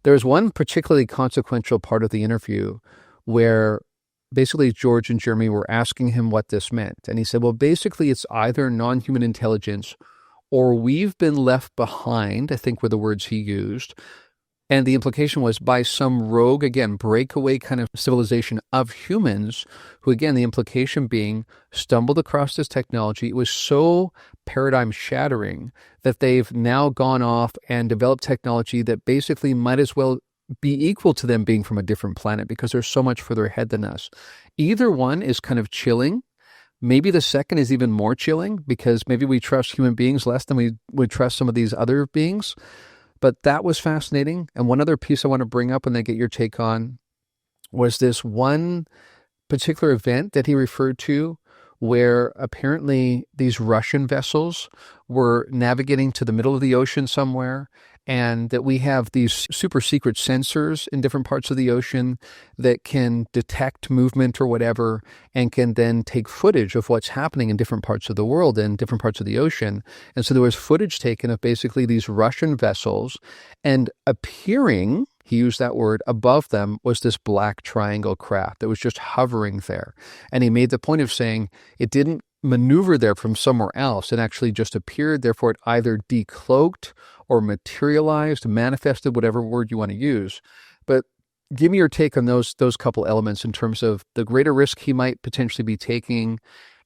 there's one particularly consequential part of the interview where basically George and Jeremy were asking him what this meant. And he said, well, basically it's either non-human intelligence or we've been left behind, I think were the words he used. And the implication was by some rogue, again, breakaway kind of civilization of humans who, again, the implication being stumbled across this technology. It was so paradigm shattering that they've now gone off and developed technology that basically might as well be equal to them being from a different planet because they're so much further ahead than us. Either one is kind of chilling. Maybe the second is even more chilling because maybe we trust human beings less than we would trust some of these other beings. But that was fascinating. And one other piece I want to bring up and then get your take on was this one particular event that he referred to where apparently these Russian vessels were navigating to the middle of the ocean somewhere, and that we have these super secret sensors in different parts of the ocean that can detect movement or whatever and can then take footage of what's happening in different parts of the world and different parts of the ocean. And so there was footage taken of basically these Russian vessels, and appearing, he used that word, above them was this black triangle craft that was just hovering there. And he made the point of saying it didn't maneuver there from somewhere else. It actually just appeared. Therefore, it either decloaked or materialized, manifested, whatever word you want to use. But give me your take on those couple elements in terms of the greater risk he might potentially be taking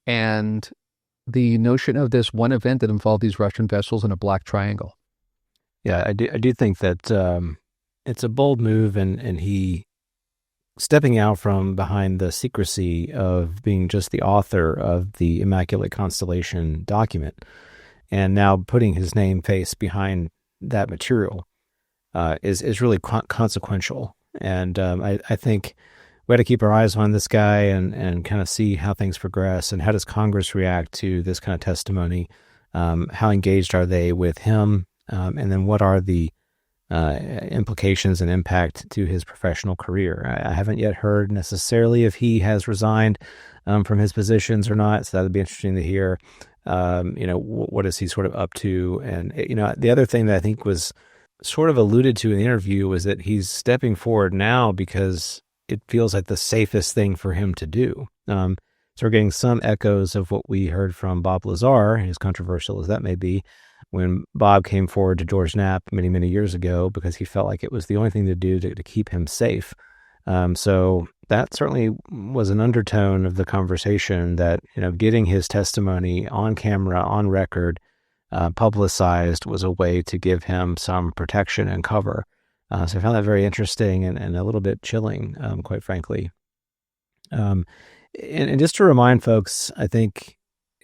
and the notion of this one event that involved these Russian vessels in a black triangle. Yeah, I do think that it's a bold move, and he stepping out from behind the secrecy of being just the author of the Immaculate Constellation document and now putting his name face behind that material is really consequential. And I think we got to keep our eyes on this guy and kind of see how things progress and how does Congress react to this kind of testimony. How engaged are they with him? And then what are the implications and impact to his professional career? I haven't yet heard necessarily if he has resigned from his positions or not, so that would be interesting to hear. What is he sort of up to? And, the other thing that I think was sort of alluded to in the interview was that he's stepping forward now because it feels like the safest thing for him to do. So we're getting some echoes of what we heard from Bob Lazar, as controversial as that may be, when Bob came forward to George Knapp many, many years ago because he felt like it was the only thing to do to keep him safe. So that certainly was an undertone of the conversation that, getting his testimony on camera, on record, publicized was a way to give him some protection and cover. So I found that very interesting and a little bit chilling, quite frankly. And just to remind folks, I think,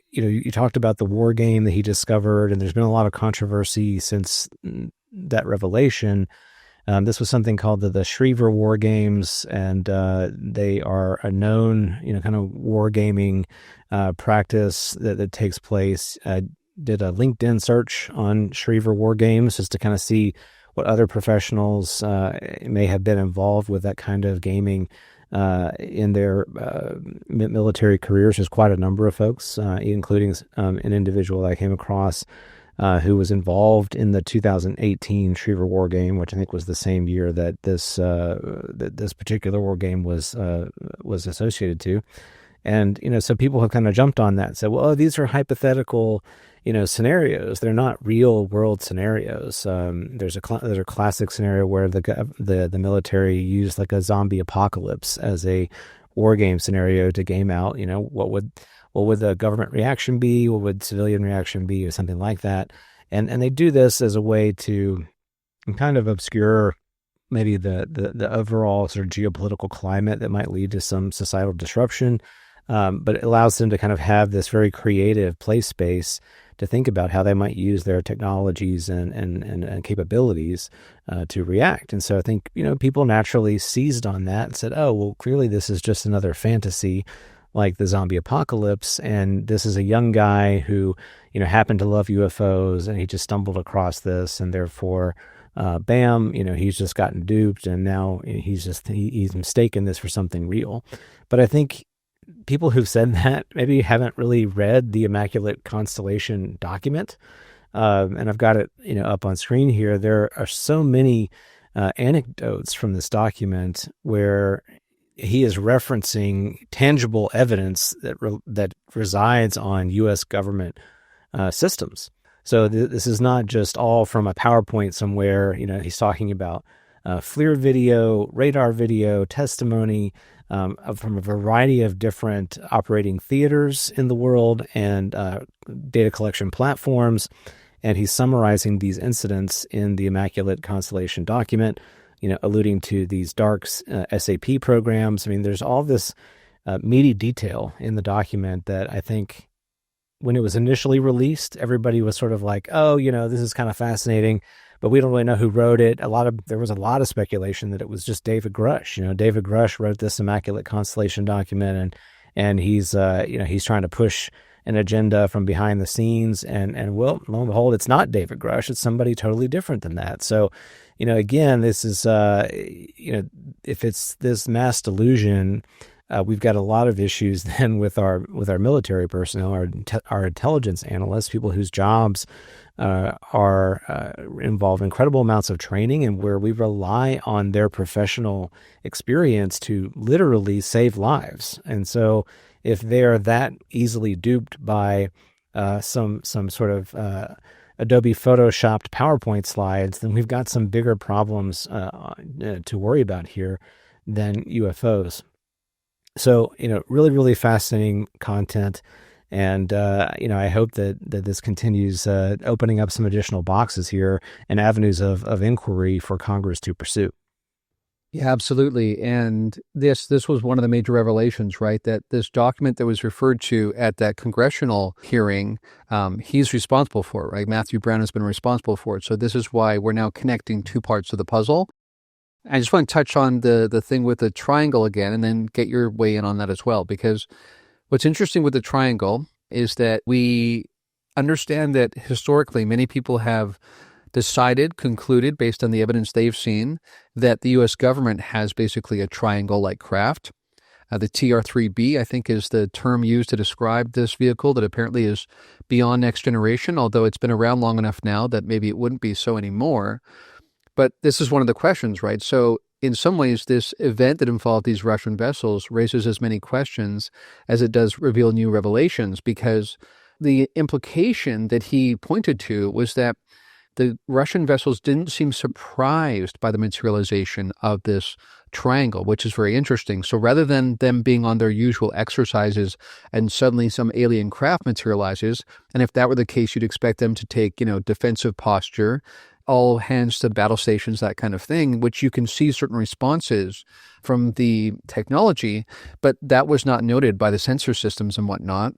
you talked about the war game that he discovered, and there's been a lot of controversy since that revelation. This was something called the Schriever War Games, and they are a known, kind of wargaming practice that takes place. I did a LinkedIn search on Schriever War Games just to kind of see what other professionals may have been involved with that kind of gaming in their military careers. There's quite a number of folks, including an individual I came across who was involved in the 2018 Schriever War Game, which I think was the same year that this particular war game was associated to. And, so people have kind of jumped on that and said, well, these are hypothetical, scenarios. They're not real world scenarios. There's a classic scenario where the military used like a zombie apocalypse as a war game scenario to game out, what would the government reaction be? What would civilian reaction be, or something like that? And they do this as a way to kind of obscure maybe the overall sort of geopolitical climate that might lead to some societal disruption. But it allows them to kind of have this very creative play space to think about how they might use their technologies and capabilities to react. And so I think, people naturally seized on that and said, oh, well, clearly this is just another fantasy like the zombie apocalypse. And this is a young guy who, happened to love UFOs, and he just stumbled across this, and therefore, bam, he's just gotten duped, and now he's mistaken this for something real. But I think people who've said that maybe haven't really read the Immaculate Constellation document. And I've got it, up on screen here. There are so many anecdotes from this document where he is referencing tangible evidence that resides on U.S. government systems. So this is not just all from a PowerPoint somewhere. He's talking about FLIR video, radar video, testimony, from a variety of different operating theaters in the world and data collection platforms. And he's summarizing these incidents in the Immaculate Constellation document, alluding to these dark SAP programs. I mean, there's all this meaty detail in the document that I think when it was initially released, everybody was sort of like, oh, this is kind of fascinating, but we don't really know who wrote it. There was a lot of speculation that it was just David Grush. David Grush wrote this Immaculate Constellation document, and he's trying to push an agenda from behind the scenes. And well, lo and behold, it's not David Grush. It's somebody totally different than that. So, again, this is, if it's this mass delusion, we've got a lot of issues then with our military personnel, our intelligence analysts, people whose jobs involve incredible amounts of training, and where we rely on their professional experience to literally save lives. And so if they're that easily duped by some sort of Adobe Photoshopped PowerPoint slides, then we've got some bigger problems to worry about here than UFOs. So, really, really fascinating content. And, I hope that this continues opening up some additional boxes here and avenues of inquiry for Congress to pursue. Yeah, absolutely. And this was one of the major revelations, right? That this document that was referred to at that congressional hearing, he's responsible for it, right? Matthew Brown has been responsible for it. So this is why we're now connecting two parts of the puzzle. I just want to touch on the thing with the triangle again, and then get your weigh in on that as well. Because what's interesting with the triangle is that we understand that historically many people have concluded based on the evidence they've seen, that the U.S. government has basically a triangle-like craft. The TR-3B, I think, is the term used to describe this vehicle that apparently is beyond next generation, although it's been around long enough now that maybe it wouldn't be so anymore. But this is one of the questions, right? So in some ways, this event that involved these Russian vessels raises as many questions as it does reveal new revelations, because the implication that he pointed to was that the Russian vessels didn't seem surprised by the materialization of this triangle, which is very interesting. So rather than them being on their usual exercises and suddenly some alien craft materializes, and if that were the case, you'd expect them to take, defensive posture, all hands to battle stations, that kind of thing, which you can see certain responses from the technology, but that was not noted by the sensor systems and whatnot.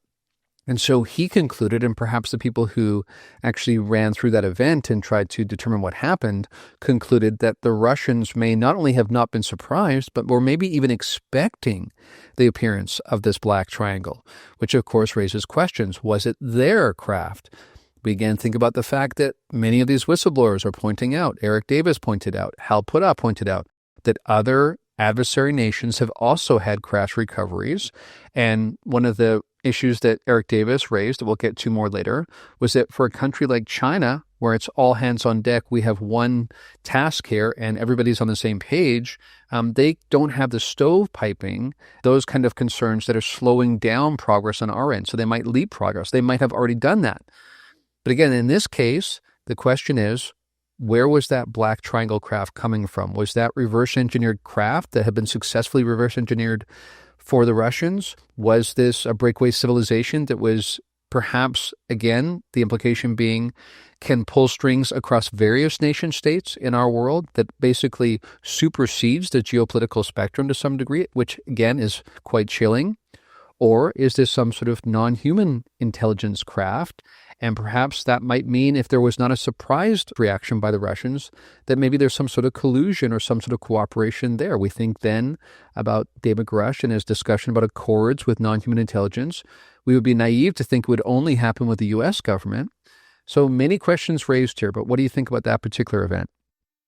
And so he concluded, and perhaps the people who actually ran through that event and tried to determine what happened, concluded that the Russians may not only have not been surprised, but were maybe even expecting the appearance of this black triangle, which of course raises questions. Was it their craft? We again think about the fact that many of these whistleblowers are pointing out, Eric Davis pointed out, Hal Puthoff pointed out, that other adversary nations have also had crash recoveries. And one of the issues that Eric Davis raised, that we'll get to more later, was that for a country like China, where it's all hands on deck, we have one task here and everybody's on the same page, they don't have the stovepiping, those kind of concerns that are slowing down progress on our end. So they might leap progress. They might have already done that. But again, in this case, the question is, where was that black triangle craft coming from? Was that reverse engineered craft that had been successfully reverse engineered for the Russians? Was this a breakaway civilization that was perhaps, again, the implication being, can pull strings across various nation states in our world that basically supersedes the geopolitical spectrum to some degree, which again is quite chilling? Or is this some sort of non-human intelligence craft? And perhaps that might mean, if there was not a surprised reaction by the Russians, that maybe there's some sort of collusion or some sort of cooperation there. We think then about David Grush and his discussion about accords with non-human intelligence. We would be naive to think it would only happen with the U.S. government. So many questions raised here, but what do you think about that particular event?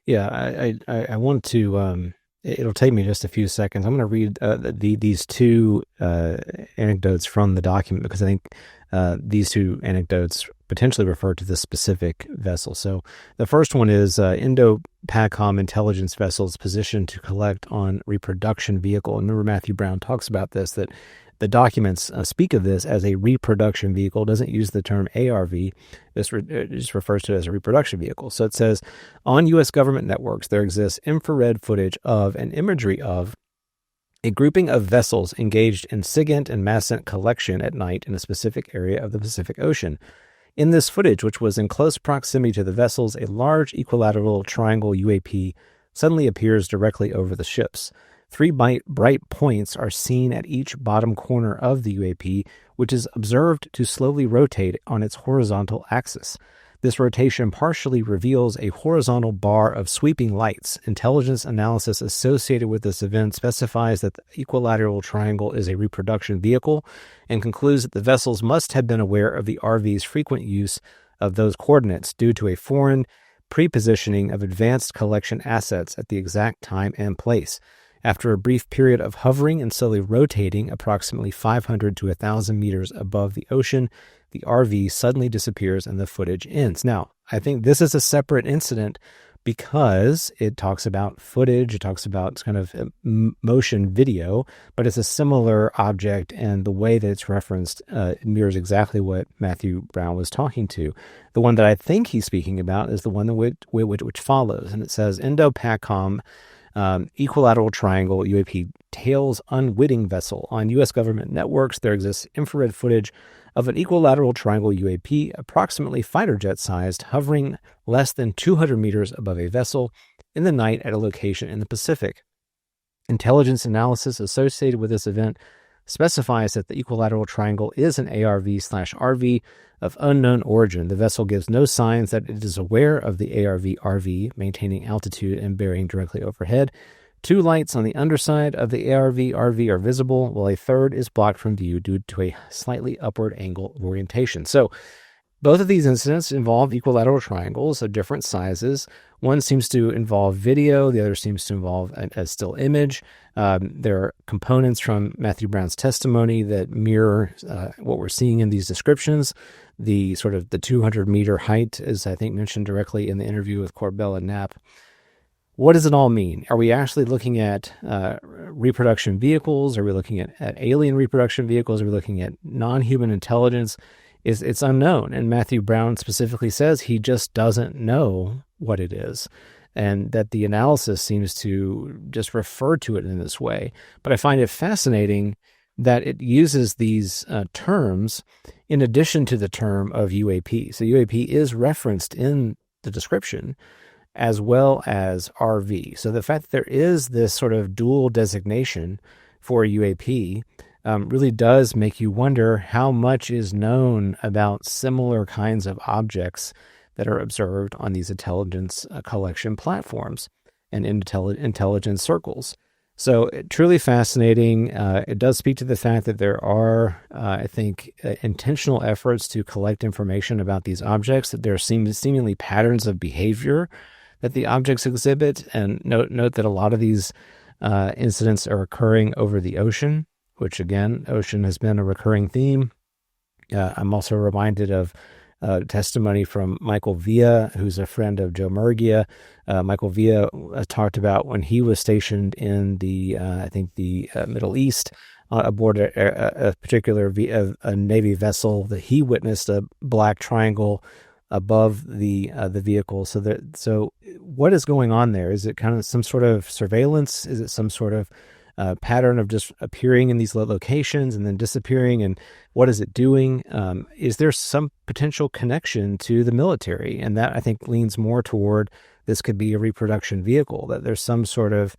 Yeah, I want to, it'll take me just a few seconds. I'm going to read these two anecdotes from the document, because I think these two anecdotes potentially refer to this specific vessel. So the first one is Indo-PACOM intelligence vessels positioned to collect on reproduction vehicle. And remember, Matthew Brown talks about this, that the documents speak of this as a reproduction vehicle, doesn't use the term ARV. This just refers to it as a reproduction vehicle. So it says, on U.S. government networks, there exists infrared footage of and imagery of a grouping of vessels engaged in SIGINT and MASSENT collection at night in a specific area of the Pacific Ocean. In this footage, which was in close proximity to the vessels, a large equilateral triangle UAP suddenly appears directly over the ships. Three bright points are seen at each bottom corner of the UAP, which is observed to slowly rotate on its horizontal axis. This rotation partially reveals a horizontal bar of sweeping lights. Intelligence analysis associated with this event specifies that the equilateral triangle is a reproduction vehicle and concludes that the vessels must have been aware of the RV's frequent use of those coordinates due to a foreign pre-positioning of advanced collection assets at the exact time and place. After a brief period of hovering and slowly rotating approximately 500 to 1,000 meters above the ocean, the RV suddenly disappears and the footage ends. Now, I think this is a separate incident because it talks about footage, it talks about kind of motion video, but it's a similar object, and the way that it's referenced mirrors exactly what Matthew Brown was talking to. The one that I think he's speaking about is the one which follows, and it says, Indo-PACOM equilateral triangle UAP tails unwitting vessel. On U.S. government networks, there exists infrared footage of an equilateral triangle UAP, approximately fighter jet sized, hovering less than 200 meters above a vessel in the night at a location in the Pacific. Intelligence analysis associated with this event specifies that the equilateral triangle is an ARV/RV of unknown origin. The vessel gives no signs that it is aware of the ARV/RV, maintaining altitude and bearing directly overhead. 2 lights on the underside of the ARV/RV are visible, while a third is blocked from view due to a slightly upward angle orientation. So both of these incidents involve equilateral triangles of different sizes. One seems to involve video. The other seems to involve a still image. There are components from Matthew Brown's testimony that mirror what we're seeing in these descriptions. The sort of the 200-meter height is, I think, mentioned directly in the interview with Corbell and Knapp. What does it all mean? Are we actually looking at reproduction vehicles? Are we looking at alien reproduction vehicles? Are we looking at non-human intelligence? It's unknown. And Matthew Brown specifically says he just doesn't know what it is, and that the analysis seems to just refer to it in this way. But I find it fascinating that it uses these terms in addition to the term of UAP. So UAP is referenced in the description as well as RV. So the fact that there is this sort of dual designation for UAP really does make you wonder how much is known about similar kinds of objects that are observed on these intelligence collection platforms and intelligence circles. So truly fascinating. It does speak to the fact that there are, I think, intentional efforts to collect information about these objects, that there seem seemingly patterns of behavior that the objects exhibit. And note that a lot of these incidents are occurring over the ocean, which, again, ocean has been a recurring theme. I'm also reminded of testimony from Michael Villa, who's a friend of Joe Murgia. Michael Villa talked about when he was stationed in the Middle East aboard a particular a Navy vessel, that he witnessed a black triangle above the vehicle. So what is going on there? Is it kind of some sort of surveillance? Is it some sort of pattern of just appearing in these locations and then disappearing? And what is it doing? Is there some potential connection to the military? And that, I think, leans more toward this could be a reproduction vehicle, that there's some sort of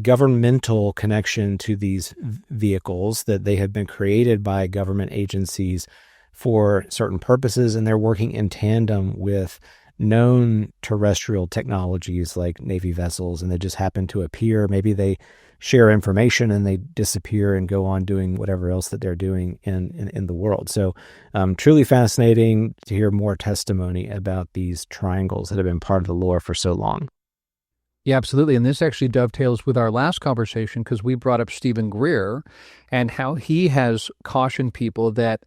governmental connection to these vehicles, that they have been created by government agencies for certain purposes, and they're working in tandem with known terrestrial technologies like Navy vessels, and they just happen to appear. Maybe they share information and they disappear and go on doing whatever else that they're doing in the world. So truly fascinating to hear more testimony about these triangles that have been part of the lore for so long. Yeah, absolutely. And this actually dovetails with our last conversation, because we brought up Stephen Greer and how he has cautioned people that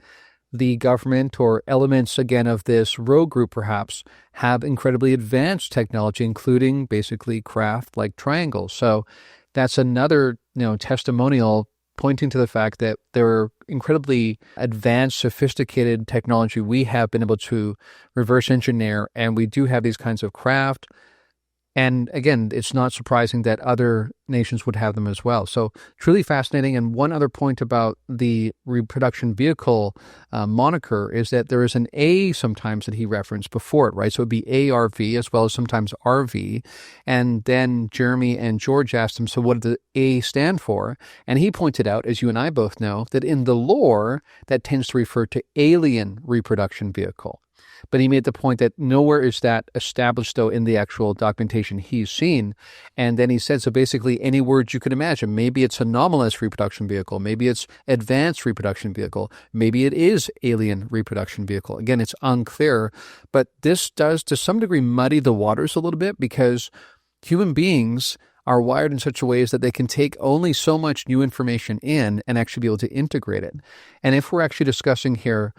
the government, or elements, again, of this rogue group perhaps, have incredibly advanced technology, including basically craft like triangles. So that's another, testimonial pointing to the fact that there are incredibly advanced, sophisticated technology we have been able to reverse engineer, and we do have these kinds of craft. And again, it's not surprising that other nations would have them as well. So truly fascinating. And one other point about the reproduction vehicle moniker is that there is an A sometimes that he referenced before it, right? So it'd be ARV as well as sometimes RV. And then Jeremy and George asked him, so what did the A stand for? And he pointed out, as you and I both know, that in the lore, that tends to refer to alien reproduction vehicle. But he made the point that nowhere is that established, though, in the actual documentation he's seen. And then he said, so basically any words you could imagine. Maybe it's anomalous reproduction vehicle. Maybe it's advanced reproduction vehicle. Maybe it is alien reproduction vehicle. Again, it's unclear. But this does, to some degree, muddy the waters a little bit, because human beings are wired in such a way that they can take only so much new information in and actually be able to integrate it. And if we're actually discussing here,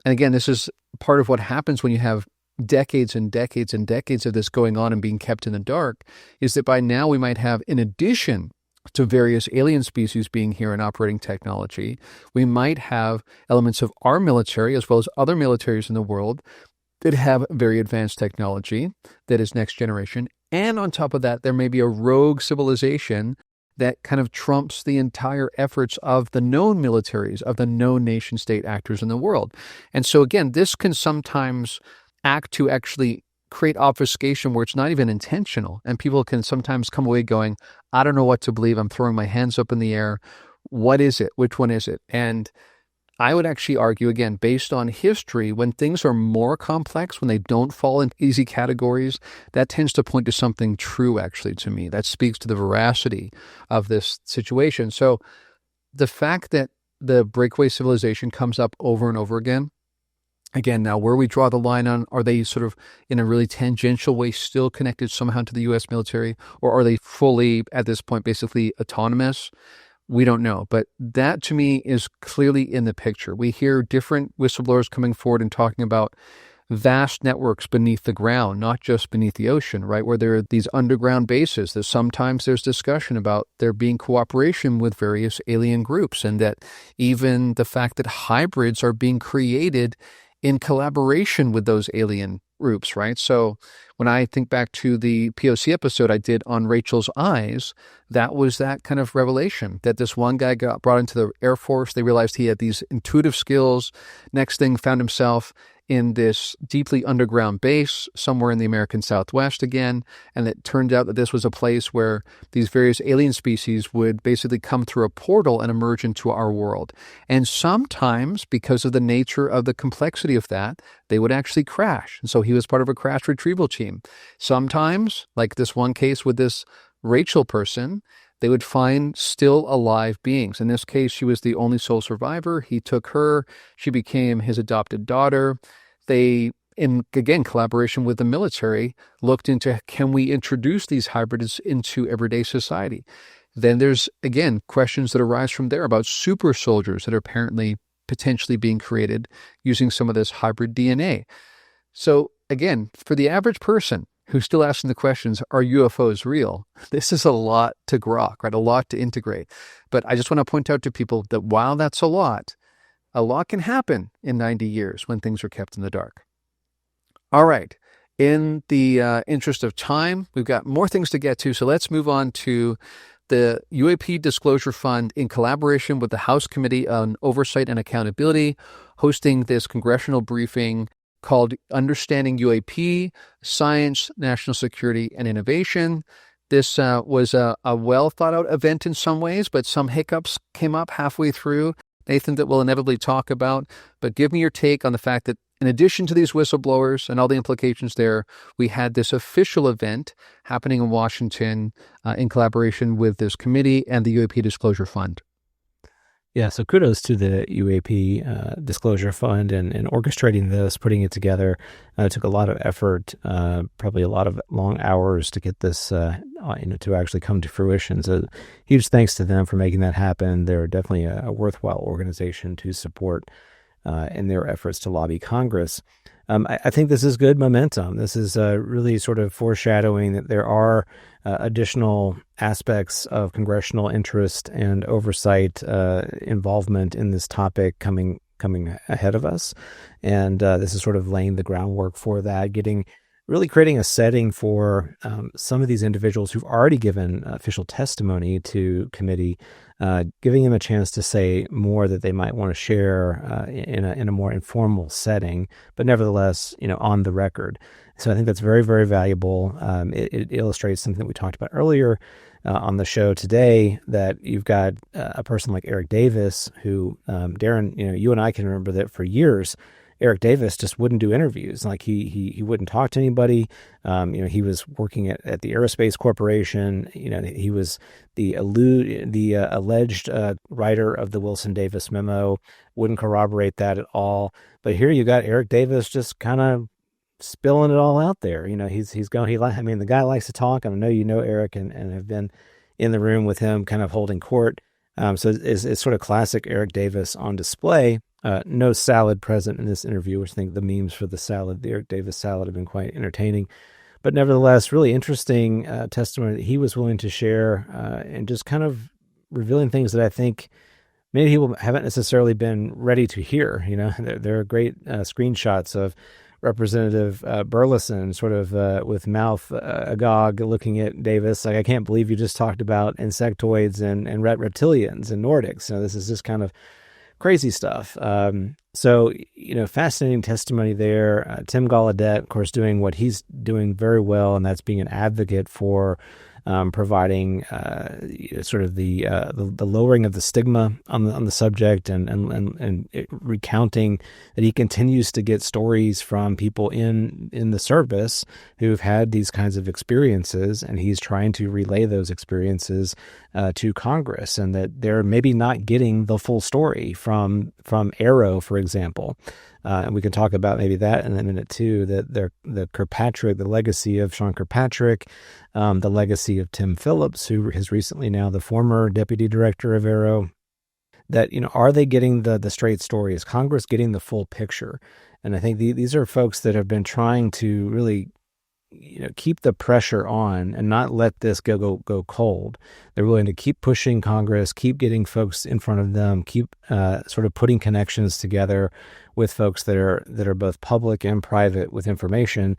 and again, this is part of what happens when you have decades and decades and decades of this going on and being kept in the dark, is that by now we might have, in addition to various alien species being here and operating technology, we might have elements of our military as well as other militaries in the world that have very advanced technology that is next generation. And on top of that, there may be a rogue civilization that kind of trumps the entire efforts of the known militaries, of the known nation-state actors in the world. And so again, this can sometimes act to actually create obfuscation where it's not even intentional. And people can sometimes come away going, I don't know what to believe. I'm throwing my hands up in the air. What is it? Which one is it? And I would actually argue, again, based on history, when things are more complex, when they don't fall in easy categories, that tends to point to something true, actually, to me. That speaks to the veracity of this situation. So the fact that the breakaway civilization comes up over and over again, now where we draw the line on, are they sort of in a really tangential way still connected somehow to the U.S. military, or are they fully, at this point, basically autonomous? We don't know, but that to me is clearly in the picture. We hear different whistleblowers coming forward and talking about vast networks beneath the ground, not just beneath the ocean, right? Where there are these underground bases that sometimes there's discussion about there being cooperation with various alien groups, and that even the fact that hybrids are being created in collaboration with those alien groups, right? So when I think back to the POC episode I did on Rachel's eyes, that was that kind of revelation, that this one guy got brought into the Air Force. They realized he had these intuitive skills. Next thing, found himself in this deeply underground base somewhere in the American Southwest again. And it turned out that this was a place where these various alien species would basically come through a portal and emerge into our world. And sometimes, because of the nature of the complexity of that, they would actually crash. And so he was part of a crash retrieval team. Sometimes, like this one case with this Rachel person, they would find still alive beings. In this case, she was the only sole survivor. He took her. She became his adopted daughter. They, in, again, collaboration with the military, looked into, can we introduce these hybrids into everyday society? Then there's, again, questions that arise from there about super soldiers that are apparently potentially being created using some of this hybrid DNA. So again, for the average person who's still asking the questions, are UFOs real? This is a lot to grok, right? A lot to integrate. But I just want to point out to people that while that's a lot can happen in 90 years when things are kept in the dark. All right. In the interest of time, we've got more things to get to. So let's move on to the UAP Disclosure Fund, in collaboration with the House Committee on Oversight and Accountability, hosting this congressional briefing called Understanding UAP, Science, National Security, and Innovation. This was a well thought out event in some ways, but some hiccups came up halfway through, Nathan, that we'll inevitably talk about. But give me your take on the fact that in addition to these whistleblowers and all the implications there, we had this official event happening in Washington in collaboration with this committee and the UAP Disclosure Fund. Yeah, so kudos to the UAP Disclosure Fund and orchestrating this, putting it together. It took a lot of effort, probably a lot of long hours to get this to actually come to fruition. So huge thanks to them for making that happen. They're definitely a worthwhile organization to support in their efforts to lobby Congress. I think this is good momentum. This is really sort of foreshadowing that there are additional aspects of congressional interest and oversight involvement in this topic coming ahead of us. And this is sort of laying the groundwork for that, really creating a setting for some of these individuals who've already given official testimony to committee, giving them a chance to say more that they might want to share in a more informal setting, but nevertheless, on the record. So I think that's very, very valuable. It illustrates something that we talked about earlier on the show today, that you've got a person like Eric Davis, who, Darren, you and I can remember that for years, Eric Davis just wouldn't do interviews. Like he wouldn't talk to anybody. He was working at the Aerospace Corporation. He was the alleged writer of the Wilson Davis memo. Wouldn't corroborate that at all. But here you got Eric Davis just kind of spilling it all out there. He's going. The guy likes to talk. I know Eric and have been in the room with him, kind of holding court. So it's sort of classic Eric Davis on display. No salad present in this interview, which I think the memes for the Eric Davis salad, have been quite entertaining. But nevertheless, really interesting testimony that he was willing to share, and just kind of revealing things that I think many people haven't necessarily been ready to hear. There are great screenshots of Representative Burleson sort of with mouth agog looking at Davis like, I can't believe you just talked about insectoids and reptilians and Nordics. This is just kind of crazy stuff. So, fascinating testimony there. Tim Gallaudet, of course, doing what he's doing very well, and that's being an advocate for providing sort of the lowering of the stigma on the subject, and recounting that he continues to get stories from people in the service who've had these kinds of experiences, and he's trying to relay those experiences to Congress, and that they're maybe not getting the full story from Arrow, for example. And we can talk about maybe that in a minute too, that the Kirkpatrick, the legacy of Sean Kirkpatrick, the legacy of Tim Phillips, who is recently now the former deputy director of Arrow, that, are they getting the straight story? Is Congress getting the full picture? And I think these are folks that have been trying to really, keep the pressure on and not let this go cold. They're willing to keep pushing Congress, keep getting folks in front of them, keep sort of putting connections together with folks that are both public and private with information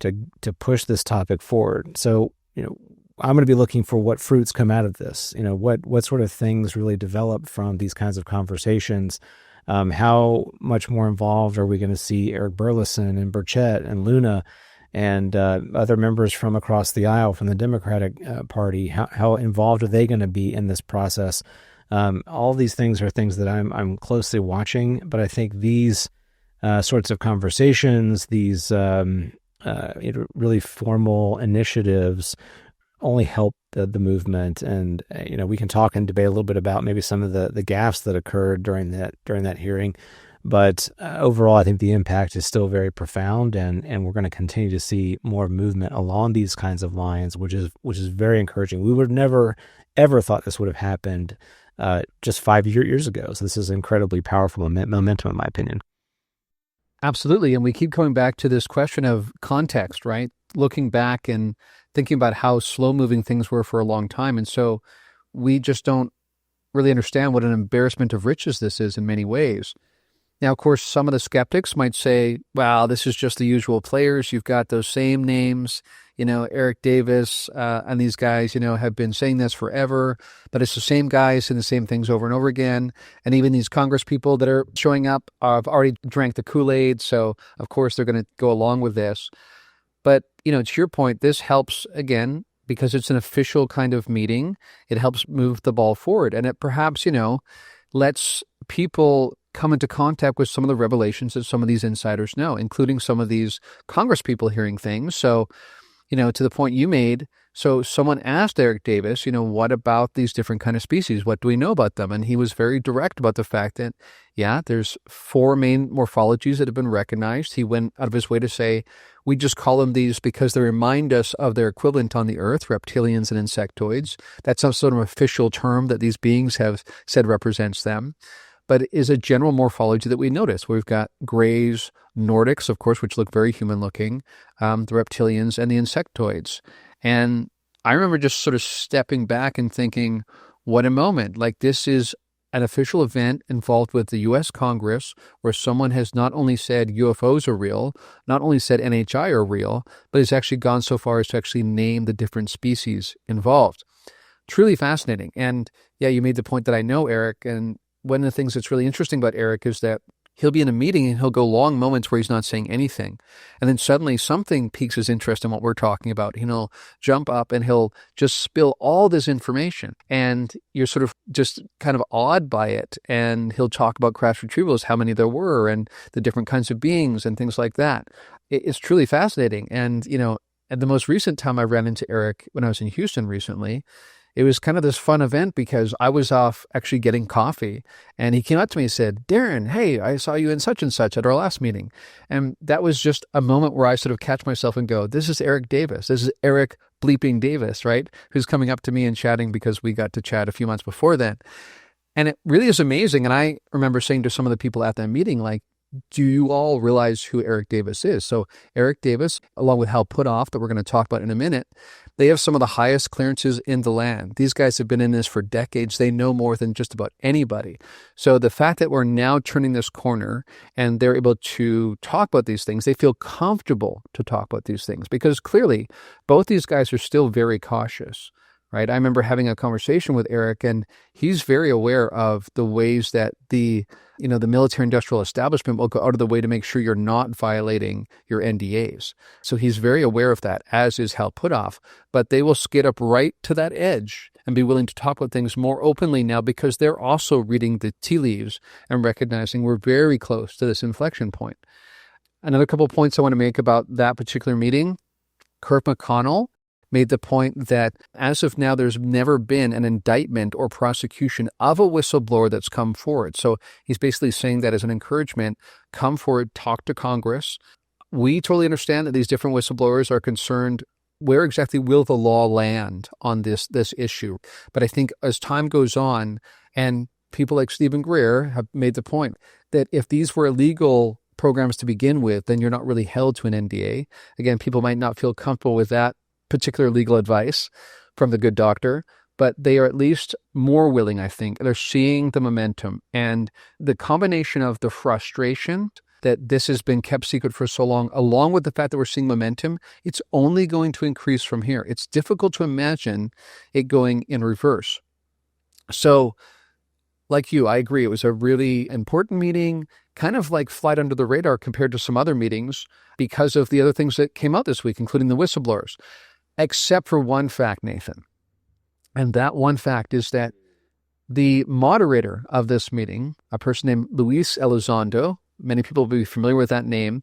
to push this topic forward. So, I'm going to be looking for what fruits come out of this. What sort of things really develop from these kinds of conversations. How much more involved are we going to see Eric Burleson and Burchett and Luna and other members from across the aisle from the Democratic Party? How involved are they going to be in this process? All these things are things that I'm closely watching, but I think these sorts of conversations, these really formal initiatives, only help the movement. And we can talk and debate a little bit about maybe some of the gaffes that occurred during that hearing. But overall, I think the impact is still very profound, and we're going to continue to see more movement along these kinds of lines, which is very encouraging. We would have never, ever thought this would have happened just 5 years ago. So this is incredibly powerful momentum, in my opinion. Absolutely. And we keep coming back to this question of context, right? Looking back and thinking about how slow-moving things were for a long time. And so we just don't really understand what an embarrassment of riches this is in many ways. Now, of course, some of the skeptics might say, wow, this is just the usual players. You've got those same names, Eric Davis and these guys, have been saying this forever, but it's the same guys saying the same things over and over again. And even these Congress people that are showing up have already drank the Kool-Aid. So, of course, they're going to go along with this. But, to your point, this helps, again, because it's an official kind of meeting. It helps move the ball forward. And it perhaps, lets people come into contact with some of the revelations that some of these insiders know, including some of these Congress people hearing things. So, to the point you made, so someone asked Eric Davis, what about these different kind of species? What do we know about them? And he was very direct about the fact that, there's 4 main morphologies that have been recognized. He went out of his way to say, we just call them these because they remind us of their equivalent on the Earth, reptilians and insectoids. That's some sort of official term that these beings have said represents them. But it is a general morphology that we notice. We've got grays, Nordics, of course, which look very human-looking, the reptilians, and the insectoids. And I remember just sort of stepping back and thinking, what a moment. Like, this is an official event involved with the U.S. Congress where someone has not only said UFOs are real, not only said NHI are real, but has actually gone so far as to actually name the different species involved. Truly fascinating. And yeah, you made the point that I know Eric, and one of the things that's really interesting about Eric is that he'll be in a meeting and he'll go long moments where he's not saying anything. And then suddenly something piques his interest in what we're talking about. He'll jump up and he'll just spill all this information. And you're sort of just kind of awed by it. And he'll talk about crash retrievals, how many there were, and the different kinds of beings and things like that. It's truly fascinating. And, at the most recent time I ran into Eric when I was in Houston recently, it was kind of this fun event because I was off actually getting coffee, and he came up to me and said, Darren, hey, I saw you in such and such at our last meeting. And that was just a moment where I sort of catch myself and go, this is Eric Davis. This is Eric bleeping Davis, right? Who's coming up to me and chatting because we got to chat a few months before then. And it really is amazing. And I remember saying to some of the people at that meeting, like, do you all realize who Eric Davis is? So Eric Davis, along with Hal Puthoff, that we're going to talk about in a minute, they have some of the highest clearances in the land. These guys have been in this for decades. They know more than just about anybody. So the fact that we're now turning this corner and they're able to talk about these things, they feel comfortable to talk about these things because clearly both these guys are still very cautious, right? I remember having a conversation with Eric, and he's very aware of the ways that the military industrial establishment will go out of the way to make sure you're not violating your NDAs. So he's very aware of that, as is Hal Puthoff. But they will skate up right to that edge and be willing to talk about things more openly now because they're also reading the tea leaves and recognizing we're very close to this inflection point. Another couple of points I want to make about that particular meeting. Kirk McConnell made the point that as of now, there's never been an indictment or prosecution of a whistleblower that's come forward. So he's basically saying that as an encouragement, come forward, talk to Congress. We totally understand that these different whistleblowers are concerned where exactly will the law land on this issue. But I think as time goes on, and people like Stephen Greer have made the point that if these were illegal programs to begin with, then you're not really held to an NDA. Again, people might not feel comfortable with that particular legal advice from the good doctor, but they are at least more willing, I think. They're seeing the momentum and the combination of the frustration that this has been kept secret for so long, along with the fact that we're seeing momentum, it's only going to increase from here. It's difficult to imagine it going in reverse. So, like you, I agree. It was a really important meeting, kind of like flight under the radar compared to some other meetings because of the other things that came out this week, including the whistleblowers, except for one fact, Nathan. And that one fact is that the moderator of this meeting, a person named Luis Elizondo, many people will be familiar with that name,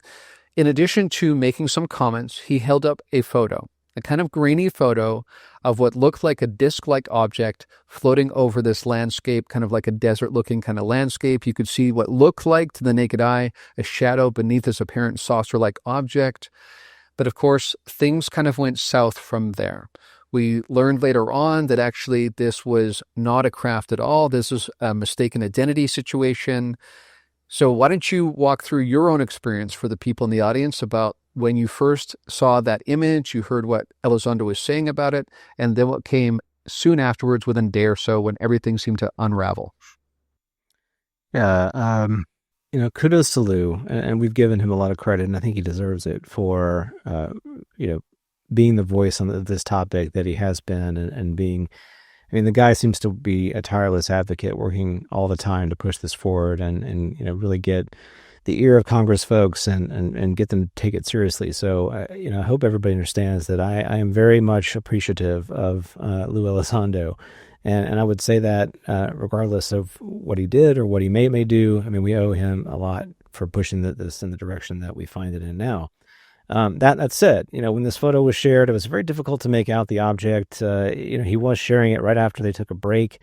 in addition to making some comments, he held up a photo, a kind of grainy photo of what looked like a disc-like object floating over this landscape, kind of like a desert-looking kind of landscape. You could see what looked like to the naked eye a shadow beneath this apparent saucer-like object. But of course, things kind of went south from there. We learned later on that actually this was not a craft at all. This was a mistaken identity situation. So why don't you walk through your own experience for the people in the audience about when you first saw that image, you heard what Elizondo was saying about it, and then what came soon afterwards within a day or so when everything seemed to unravel. Yeah, kudos to Lou, and we've given him a lot of credit, and I think he deserves it for, being the voice on this topic that he has been, and being, I mean, the guy seems to be a tireless advocate, working all the time to push this forward and really get the ear of Congress folks and get them to take it seriously. So, I hope everybody understands that I am very much appreciative of Lou Elizondo. And I would say that regardless of what he did or what he may do, I mean, we owe him a lot for pushing this in the direction that we find it in now. That said, when this photo was shared, it was very difficult to make out the object. He was sharing it right after they took a break.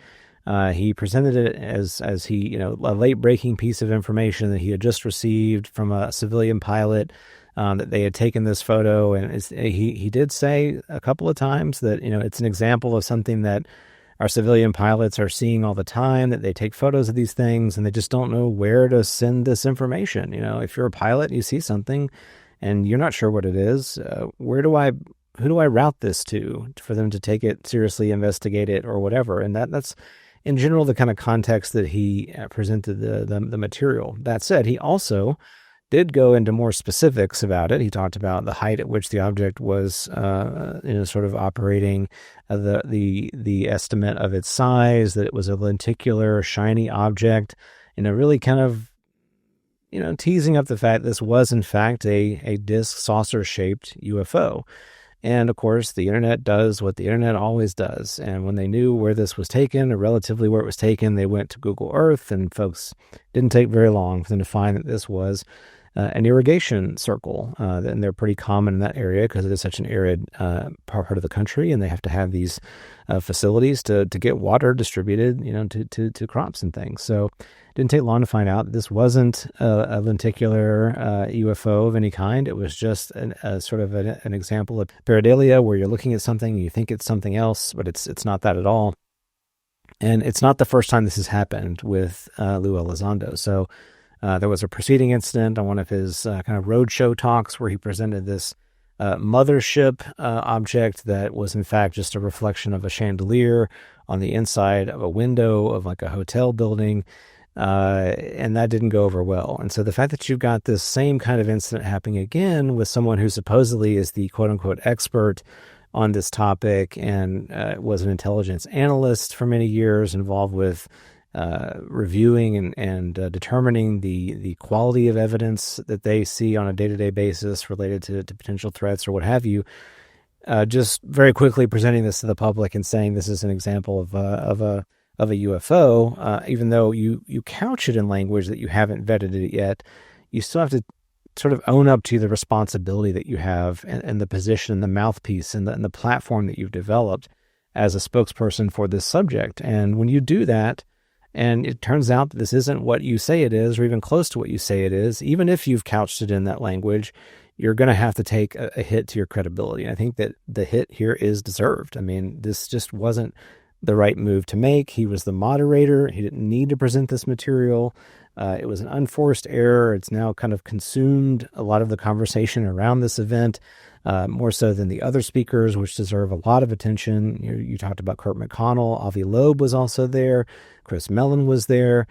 He presented it as he, a late breaking piece of information that he had just received from a civilian pilot, that they had taken this photo. And he did say a couple of times that, it's an example of something that our civilian pilots are seeing all the time, that they take photos of these things and they just don't know where to send this information. If you're a pilot and you see something and you're not sure what it is, who do I route this to for them to take it seriously, investigate it, or whatever? And that's in general the kind of context that he presented the material. That said, he also did go into more specifics about it. He talked about the height at which the object was, sort of operating, the estimate of its size, that it was a lenticular, shiny object, really kind of, teasing up the fact this was in fact a disc saucer-shaped UFO. And of course, the internet does what the internet always does. And when they knew where this was taken, or relatively where it was taken, they went to Google Earth, and folks, didn't take very long for them to find that this was an irrigation circle. And they're pretty common in that area because it is such an arid part of the country, and they have to have these facilities to get water distributed, to crops and things. So it didn't take long to find out that this wasn't a lenticular UFO of any kind. It was just sort of an example of pareidolia, where you're looking at something and you think it's something else, but it's not that at all. And it's not the first time this has happened with Lou Elizondo. So there was a preceding incident on one of his kind of roadshow talks where he presented this mothership object that was in fact just a reflection of a chandelier on the inside of a window of like a hotel building. And that didn't go over well. And so the fact that you've got this same kind of incident happening again with someone who supposedly is the quote unquote expert on this topic and was an intelligence analyst for many years, involved with reviewing and determining the quality of evidence that they see on a day-to-day basis related to potential threats or what have you. Just very quickly presenting this to the public and saying this is an example of a UFO, even though you couch it in language that you haven't vetted it yet, you still have to sort of own up to the responsibility that you have and the position, the mouthpiece, and the platform that you've developed as a spokesperson for this subject. And when you do that, and it turns out that this isn't what you say it is, or even close to what you say it is, even if you've couched it in that language, you're going to have to take a hit to your credibility. And I think that the hit here is deserved. I mean, this just wasn't the right move to make. He was the moderator. He didn't need to present this material. It was an unforced error. It's now kind of consumed a lot of the conversation around this event, more so than the other speakers, which deserve a lot of attention. You talked about Kurt McConnell. Avi Loeb was also there. Chris Mellon was there.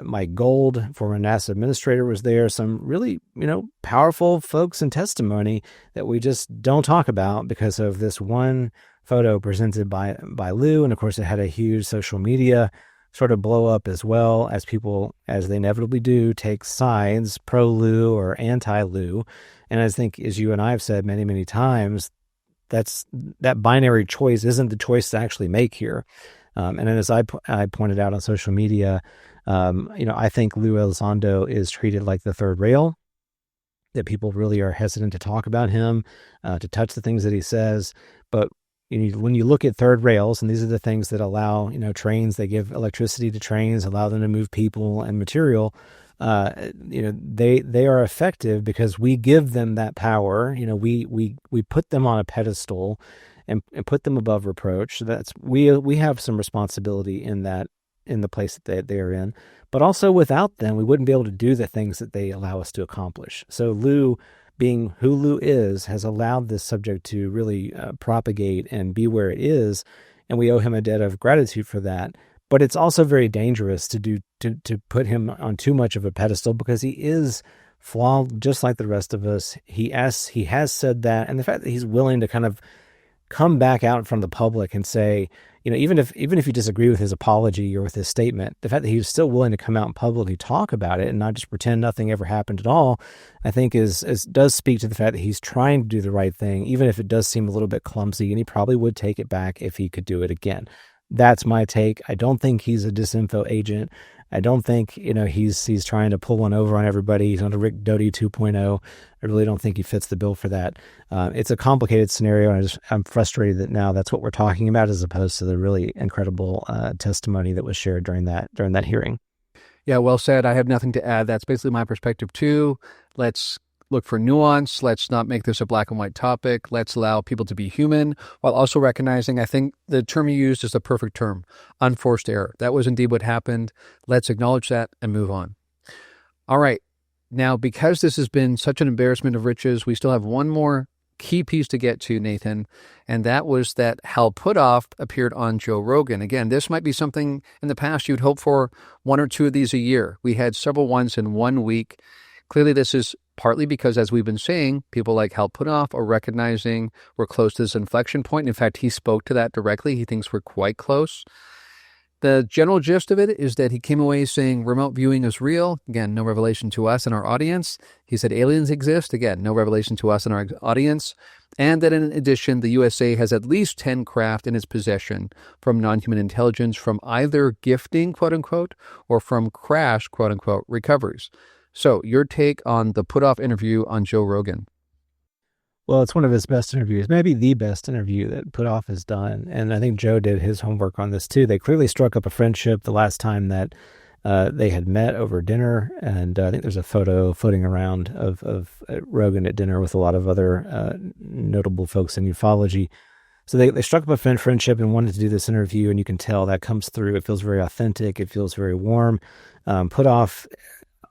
Mike Gold, former NASA administrator, was there. Some really, powerful folks in testimony that we just don't talk about because of this one photo presented by Lou. And of course, it had a huge social media sort of blow up, as well as people, as they inevitably do, take sides, pro-Lou or anti-Lou. And I think, as you and I have said many, many times, that binary choice isn't the choice to actually make here. And then as I pointed out on social media, I think Lou Elizondo is treated like the third rail, that people really are hesitant to talk about him, to touch the things that he says. But when you look at third rails, and these are the things that allow, trains, they give electricity to trains, allow them to move people and material, they are effective because we give them that power. We put them on a pedestal and put them above reproach. So we have some responsibility in the place that they are in, but also without them, we wouldn't be able to do the things that they allow us to accomplish. So Lou, being who Lou is, has allowed this subject to really propagate and be where it is, and we owe him a debt of gratitude for that. But it's also very dangerous to put him on too much of a pedestal, because he is flawed just like the rest of us. He has said that, and the fact that he's willing to kind of come back out from the public and say, even if you disagree with his apology or with his statement, the fact that he was still willing to come out and publicly talk about it and not just pretend nothing ever happened at all, I think does speak to the fact that he's trying to do the right thing, even if it does seem a little bit clumsy, and he probably would take it back if he could do it again. That's my take. I don't think he's a disinfo agent. I don't think, he's trying to pull one over on everybody. He's not a Rick Doty 2.0. I really don't think he fits the bill for that. It's a complicated scenario, and I'm frustrated that now that's what we're talking about, as opposed to the really incredible testimony that was shared during that hearing. Yeah, well said. I have nothing to add. That's basically my perspective too. Let's look for nuance. Let's not make this a black and white topic. Let's allow people to be human, while also recognizing, I think the term you used is the perfect term, unforced error. That was indeed what happened. Let's acknowledge that and move on. All right. Now, because this has been such an embarrassment of riches, we still have one more key piece to get to, Nathan, and that was that Hal Puthoff appeared on Joe Rogan. Again, this might be something in the past you'd hope for one or two of these a year. We had several ones in 1 week. Clearly, this is partly because, as we've been saying, people like Hal Puthoff are recognizing we're close to this inflection point. In fact, he spoke to that directly. He thinks we're quite close. The general gist of it is that he came away saying remote viewing is real. Again, no revelation to us and our audience. He said aliens exist. Again, no revelation to us and our audience. And that in addition, the USA has at least 10 craft in its possession from non-human intelligence from either gifting, quote unquote, or from crash, quote unquote, recoveries. So your take on the Puthoff interview on Joe Rogan? Well, it's one of his best interviews, maybe the best interview that Puthoff has done. And I think Joe did his homework on this too. They clearly struck up a friendship the last time that they had met over dinner. And I think there's a photo floating around of Rogan at dinner with a lot of other notable folks in ufology. So they struck up a friendship and wanted to do this interview. And you can tell that comes through. It feels very authentic. It feels very warm. Puthoff,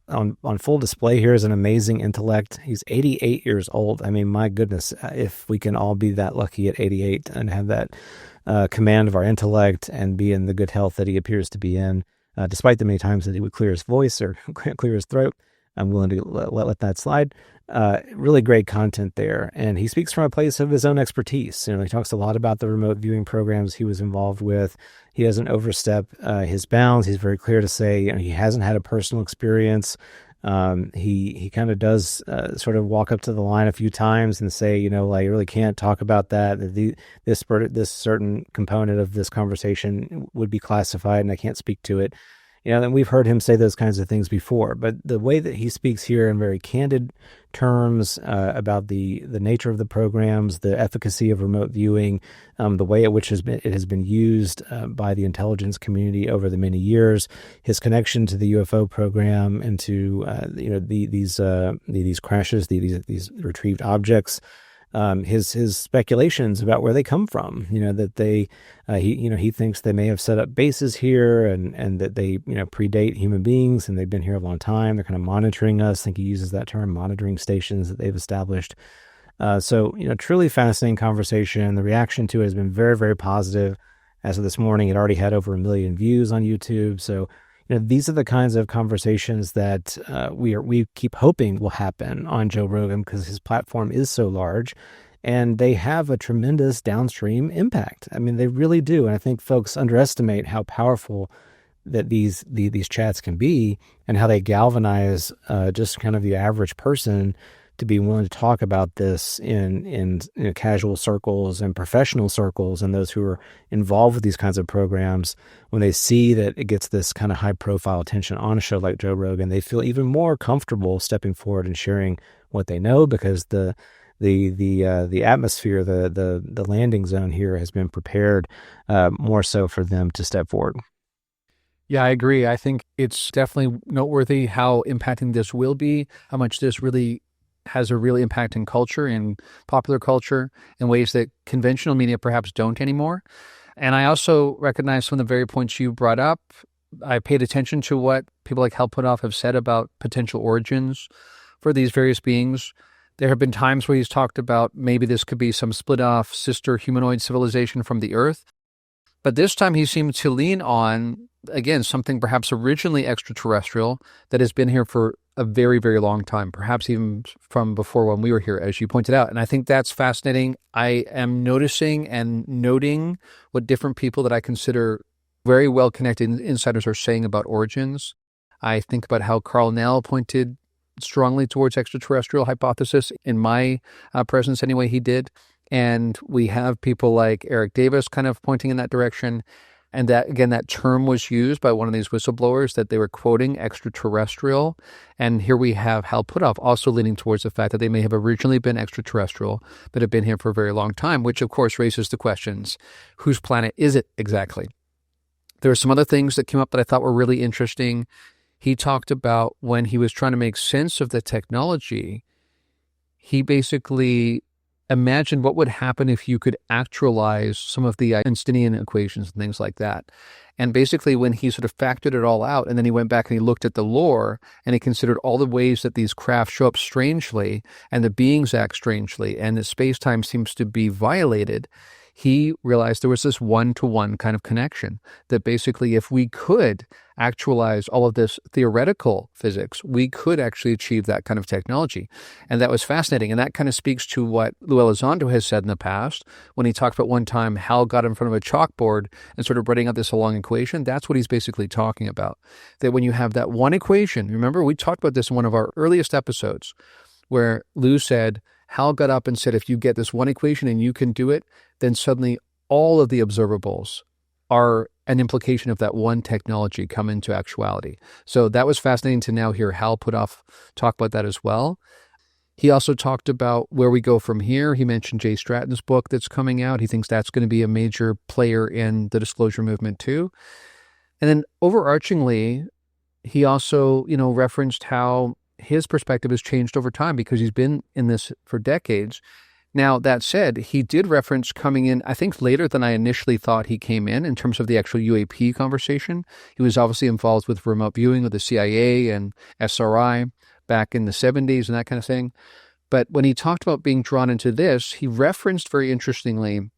on full display here, is an amazing intellect. He's 88 years old. I mean, my goodness, if we can all be that lucky at 88 and have that command of our intellect and be in the good health that he appears to be in, despite the many times that he would clear his voice or clear his throat, I'm willing to let that slide. Really great content there. And he speaks from a place of his own expertise. He talks a lot about the remote viewing programs he was involved with. He doesn't overstep his bounds. He's very clear to say he hasn't had a personal experience. He kind of does sort of walk up to the line a few times and say, like, I really can't talk about that. This certain component of this conversation would be classified, and I can't speak to it. And we've heard him say those kinds of things before, but the way that he speaks here in very candid terms about the nature of the programs, the efficacy of remote viewing, the way at which it has been used by the intelligence community over the many years, his connection to the UFO program and to these crashes, these retrieved objects. His speculations about where they come from, that he thinks they may have set up bases here and that they, predate human beings and they've been here a long time. They're kind of monitoring us. I think he uses that term, monitoring stations that they've established. So, truly fascinating conversation. The reaction to it has been very, very positive. As of this morning, it already had over 1 million views on YouTube. So, these are the kinds of conversations that we keep hoping will happen on Joe Rogan because his platform is so large and they have a tremendous downstream impact. I mean, they really do. And I think folks underestimate how powerful that these chats can be and how they galvanize just kind of the average person to be willing to talk about this in casual circles and professional circles, and those who are involved with these kinds of programs, when they see that it gets this kind of high profile attention on a show like Joe Rogan, they feel even more comfortable stepping forward and sharing what they know because the atmosphere, the landing zone here has been prepared more so for them to step forward. Yeah, I agree. I think it's definitely noteworthy how impacting this will be, how much this really has a real impact in culture, in popular culture, in ways that conventional media perhaps don't anymore. And I also recognize some of the very points you brought up. I paid attention to what people like Hal Puthoff have said about potential origins for these various beings. There have been times where he's talked about maybe this could be some split-off sister humanoid civilization from the Earth. But this time he seemed to lean on, again, something perhaps originally extraterrestrial that has been here for a very, very long time, perhaps even from before when we were here, as you pointed out. And I think that's fascinating. I am noticing and noting what different people that I consider very well-connected insiders are saying about origins. I think about how Carl Nell pointed strongly towards extraterrestrial hypothesis in my presence anyway, he did. And we have people like Eric Davis kind of pointing in that direction. And that, again, that term was used by one of these whistleblowers that they were quoting extraterrestrial. And here we have Hal Puthoff also leaning towards the fact that they may have originally been extraterrestrial, but have been here for a very long time, which of course raises the questions, whose planet is it exactly? There are some other things that came up that I thought were really interesting. He talked about when he was trying to make sense of the technology, he basically imagine what would happen if you could actualize some of the Einsteinian equations and things like that. And basically when he sort of factored it all out, and then he went back and he looked at the lore and he considered all the ways that these craft show up strangely and the beings act strangely and that space-time seems to be violated, he realized there was this one-to-one kind of connection that basically if we could actualize all of this theoretical physics, we could actually achieve that kind of technology. And that was fascinating. And that kind of speaks to what Lou Elizondo has said in the past when he talked about one time Hal got in front of a chalkboard and sort of writing out this long equation. That's what he's basically talking about. That when you have that one equation, remember we talked about this in one of our earliest episodes where Lou said, Hal got up and said, if you get this one equation and you can do it, then suddenly all of the observables are an implication of that one technology come into actuality. So that was fascinating to now hear Hal Puthoff talk about that as well. He also talked about where we go from here. He mentioned Jay Stratton's book that's coming out. He thinks that's going to be a major player in the disclosure movement too. And then overarchingly, he also, referenced how his perspective has changed over time because he's been in this for decades. Now, that said, he did reference coming in, I think, later than I initially thought he came in terms of the actual UAP conversation. He was obviously involved with remote viewing with the CIA and SRI back in the 70s and that kind of thing. But when he talked about being drawn into this, he referenced very interestingly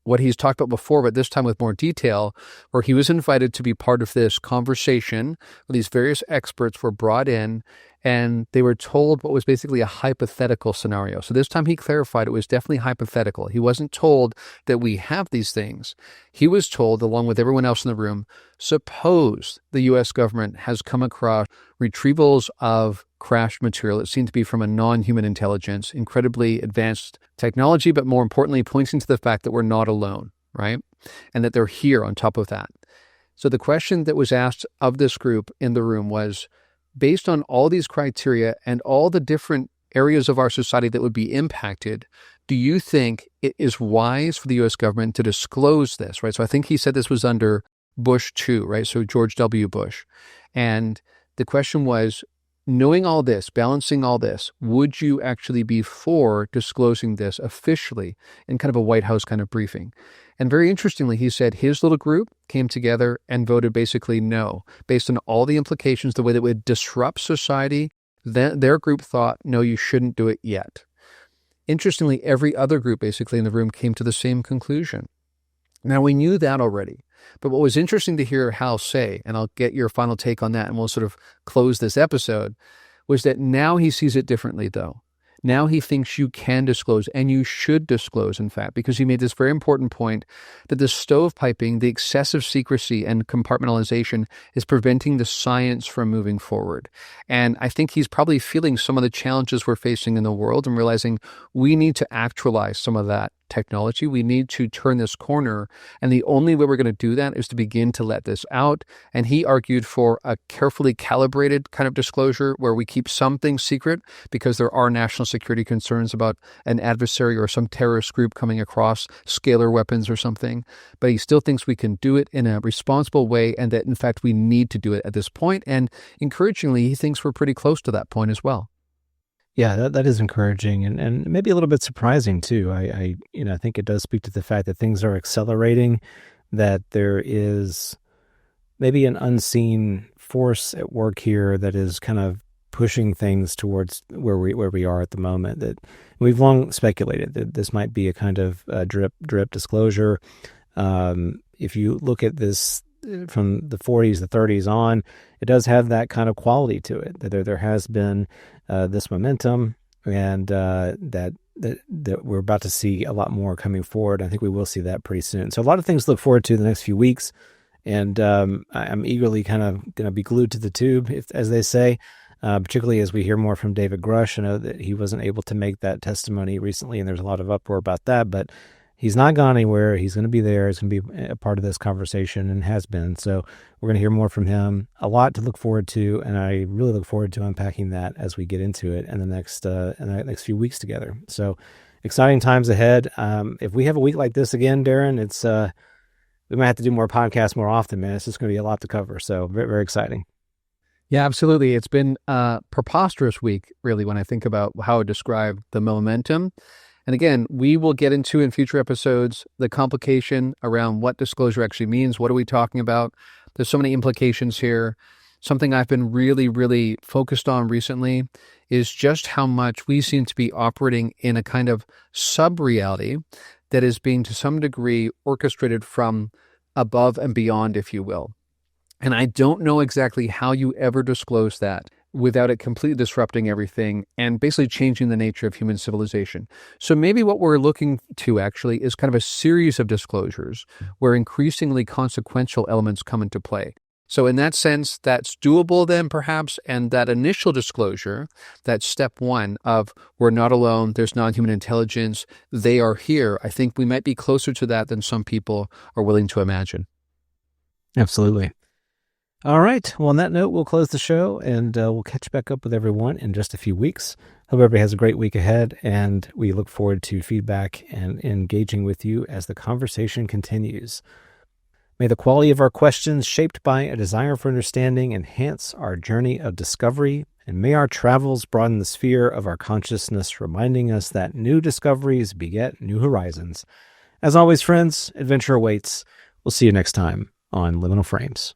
what he's talked about before, but this time with more detail, where he was invited to be part of this conversation where these various experts were brought in and they were told what was basically a hypothetical scenario. So this time he clarified it was definitely hypothetical. He wasn't told that we have these things. He was told, along with everyone else in the room, suppose the U.S. government has come across retrievals of crashed material. It seemed to be from a non-human intelligence, incredibly advanced technology, but more importantly, pointing to the fact that we're not alone, right? And that they're here on top of that. So the question that was asked of this group in the room was, based on all these criteria and all the different areas of our society that would be impacted, do you think it is wise for the U.S. government to disclose this, right? So I think he said this was under Bush 2, right? So George W. Bush. And the question was, knowing all this, balancing all this, would you actually be for disclosing this officially in kind of a White House kind of briefing? And very interestingly, he said his little group came together and voted basically no, based on all the implications, the way that it would disrupt society. Their group thought, no, you shouldn't do it yet. Interestingly, every other group basically in the room came to the same conclusion. Now, we knew that already. But what was interesting to hear Hal say, and I'll get your final take on that and we'll sort of close this episode, was that now he sees it differently, though. Now he thinks you can disclose, and you should disclose, in fact, because he made this very important point that the stovepiping, the excessive secrecy and compartmentalization is preventing the science from moving forward. And I think he's probably feeling some of the challenges we're facing in the world and realizing we need to actualize some of that technology. We need to turn this corner. And the only way we're going to do that is to begin to let this out. And he argued for a carefully calibrated kind of disclosure where we keep some things secret because there are national security concerns about an adversary or some terrorist group coming across scalar weapons or something. But he still thinks we can do it in a responsible way and that, in fact, we need to do it at this point. And encouragingly, he thinks we're pretty close to that point as well. Yeah, that is encouraging and maybe a little bit surprising too. I think it does speak to the fact that things are accelerating, that there is maybe an unseen force at work here that is kind of pushing things towards where we are at the moment. That we've long speculated that this might be a kind of drip disclosure. If you look at this from the 40s, the 30s on, it does have that kind of quality to it. That there has been this momentum, and that we're about to see a lot more coming forward. I think we will see that pretty soon. So a lot of things to look forward to the next few weeks, and I'm eagerly kind of going to be glued to the tube, as they say, particularly as we hear more from David Grush. I know that he wasn't able to make that testimony recently, and there's a lot of uproar about that, but he's not gone anywhere. He's going to be there. He's going to be a part of this conversation and has been. So we're going to hear more from him. A lot to look forward to, and I really look forward to unpacking that as we get into it in the next few weeks together. So exciting times ahead. If we have a week like this again, Darren, it's we might have to do more podcasts more often, man. It's just going to be a lot to cover. So very, very exciting. Yeah, absolutely. It's been a preposterous week, really, when I think about how I describe the momentum. And again, we will get into in future episodes the complication around what disclosure actually means. What are we talking about? There's so many implications here. Something I've been really, really focused on recently is just how much we seem to be operating in a kind of sub-reality that is being to some degree orchestrated from above and beyond, if you will. And I don't know exactly how you ever disclose that without it completely disrupting everything and basically changing the nature of human civilization. So maybe what we're looking to actually is kind of a series of disclosures where increasingly consequential elements come into play. So in that sense, that's doable then perhaps, and that initial disclosure, that step one of we're not alone, there's non-human intelligence, they are here, I think we might be closer to that than some people are willing to imagine. Absolutely. All right. Well, on that note, we'll close the show, and we'll catch back up with everyone in just a few weeks. Hope everybody has a great week ahead, and we look forward to feedback and engaging with you as the conversation continues. May the quality of our questions, shaped by a desire for understanding, enhance our journey of discovery, and may our travels broaden the sphere of our consciousness, reminding us that new discoveries beget new horizons. As always, friends, adventure awaits. We'll see you next time on Liminal Phrames.